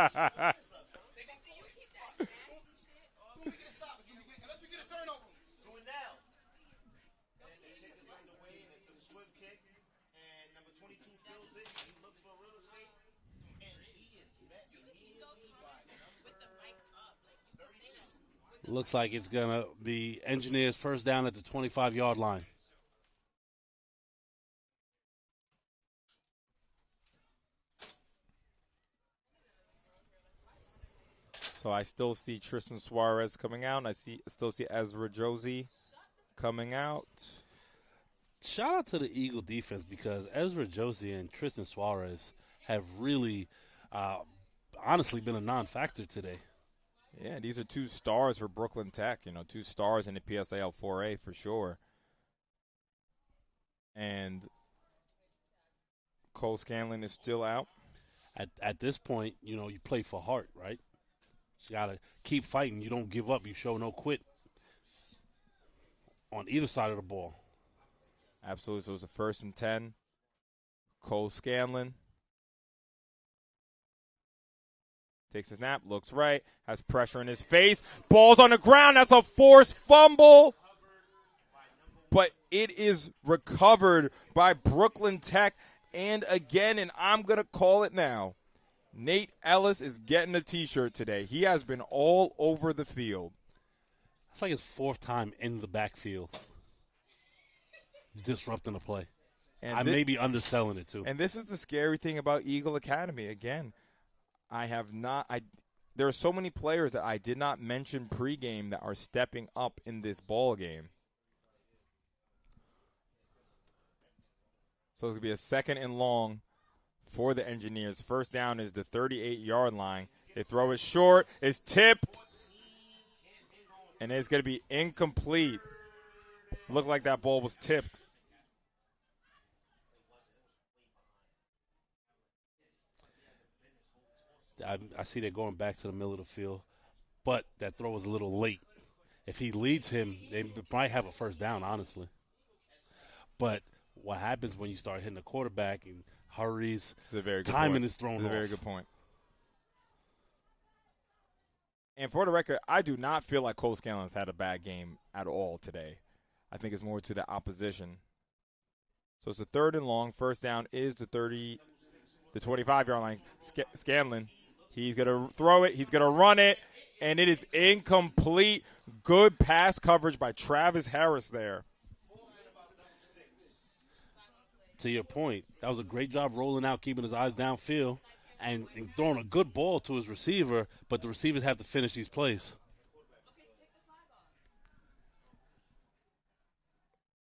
Looks like it's going to be Engineers first down at the 25-yard line. So I still see Tristan Suarez coming out, and I still see Ezra Josie coming out. Shout out to the Eagle defense because Ezra Josie and Tristan Suarez have really, honestly, been a non-factor today. Yeah, these are two stars for Brooklyn Tech, two stars in the PSAL 4A for sure. And Cole Scanlon is still out. At this point, you play for heart, right? You got to keep fighting. You don't give up. You show no quit on either side of the ball. Absolutely. So it was a 1st and 10. Cole Scanlon takes a snap, looks right, has pressure in his face. Ball's on the ground. That's a forced fumble. But it is recovered by Brooklyn Tech. And again, and I'm going to call it now, Nate Ellis is getting a T-shirt today. He has been all over the field. It's like his 4th time in the backfield, disrupting the play. And I may be underselling it, too. And this is the scary thing about Eagle Academy. Again, there are so many players that I did not mention pregame that are stepping up in this ball game. So it's going to be a 2nd and long for the Engineers. First down is the 38-yard line. They throw it short. It's tipped. And it's going to be incomplete. Looked like that ball was tipped. I see they're going back to the middle of the field, but that throw was a little late. If he leads him, they might have a first down, honestly. But what happens when you start hitting the quarterback and hurries, timing is thrown off. That's a very good point. And for the record, I do not feel like Cole Scanlon's had a bad game at all today. I think it's more to the opposition. So it's a 3rd and long. First down is the the 25-yard line. Scanlon, he's going to throw it. He's going to run it, and it is incomplete. Good pass coverage by Travis Harris there. To your point, that was a great job rolling out, keeping his eyes downfield, and throwing a good ball to his receiver, but the receivers have to finish these plays.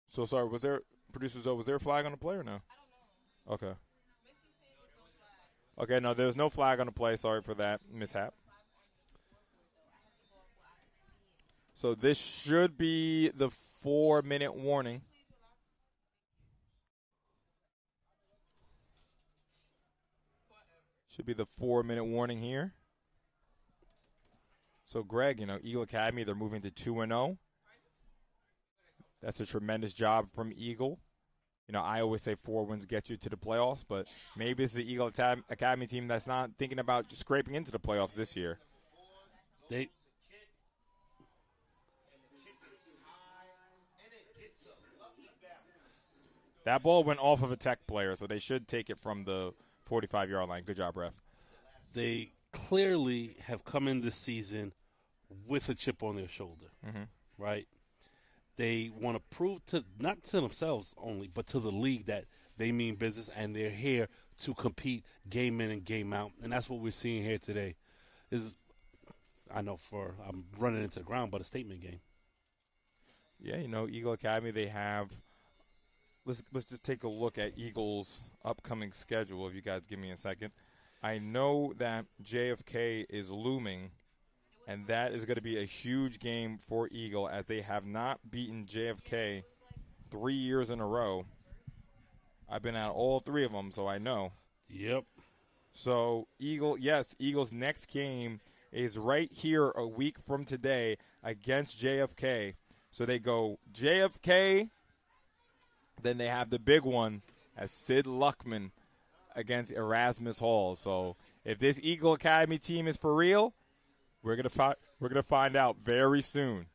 So, sorry, was there a flag on the play or no? Okay. Okay, no, there was no flag on the play. Sorry for that mishap. So this should be the 4-minute warning. Should be the 4-minute warning here. So, Greg, Eagle Academy, they're moving to 2-0. That's a tremendous job from Eagle. I always say 4 wins get you to the playoffs, but maybe it's the Eagle Academy team that's not thinking about just scraping into the playoffs this year. That ball went off of a Tech player, so they should take it from the 45-yard line. Good job, ref. They clearly have come in this season with a chip on their shoulder, right? They want to prove not to themselves only, but to the league that they mean business and they're here to compete game in and game out. And that's what we're seeing here today. I'm running into the ground, but a statement game. Yeah, Eagle Academy, they have – let's just take a look at Eagle's upcoming schedule, if you guys give me a second. I know that JFK is looming, and that is going to be a huge game for Eagle as they have not beaten JFK 3 years in a row. I've been at all 3 of them, so I know. Yep. So, Eagle's next game is right here a week from today against JFK. So they go JFK, then they have the big one as Sid Luckman against Erasmus Hall. So if this Eagle Academy team is for real, we're gonna find out very soon.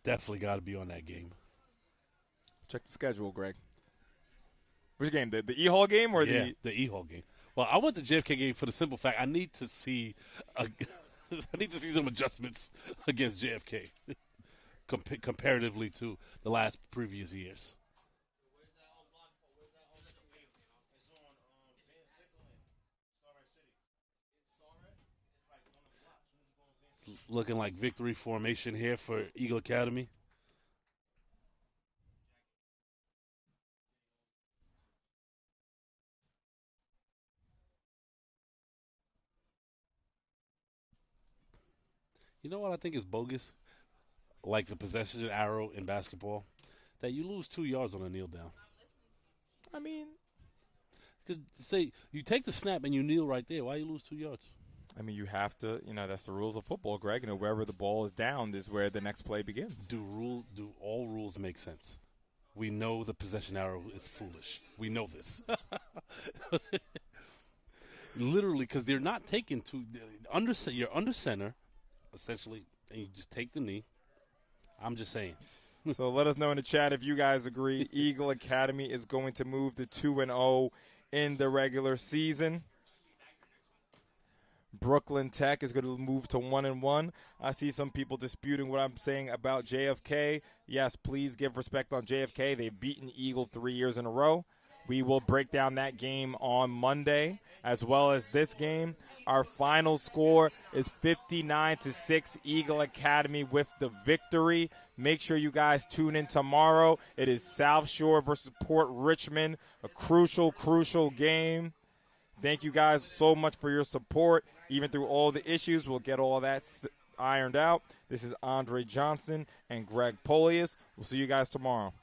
Definitely got to be on that game. Check the schedule, Greg. Which game? The E-Hall game or the E-Hall game? Well, I went to JFK game for the simple fact I need to see some adjustments against JFK comparatively to the last previous years. Looking like victory formation here for Eagle Academy. You know what I think is bogus? Like the possession arrow in basketball, that you lose 2 yards on a kneel down. I mean, say you take the snap and you kneel right there. Why you lose 2 yards? I mean, you have to. That's the rules of football, Greg. Wherever the ball is down is where the next play begins. Do all rules make sense? We know the possession arrow is foolish. We know this. Literally, because they're not taken to you're under center, essentially, and you just take the knee. I'm just saying. So let us know in the chat if you guys agree. Eagle Academy is going to move to 2-0 in the regular season. Brooklyn Tech is going to move to 1-1. I see some people disputing what I'm saying about JFK. Yes, please give respect on JFK. They've beaten Eagle 3 years in a row. We will break down that game on Monday as well as this game. Our final score is 59-6, Eagle Academy with the victory. Make sure you guys tune in tomorrow. It is South Shore versus Port Richmond, a crucial game. Thank you guys so much for your support. Even through all the issues, we'll get all that ironed out. This is Andre Johnson and Greg Polius. We'll see you guys tomorrow.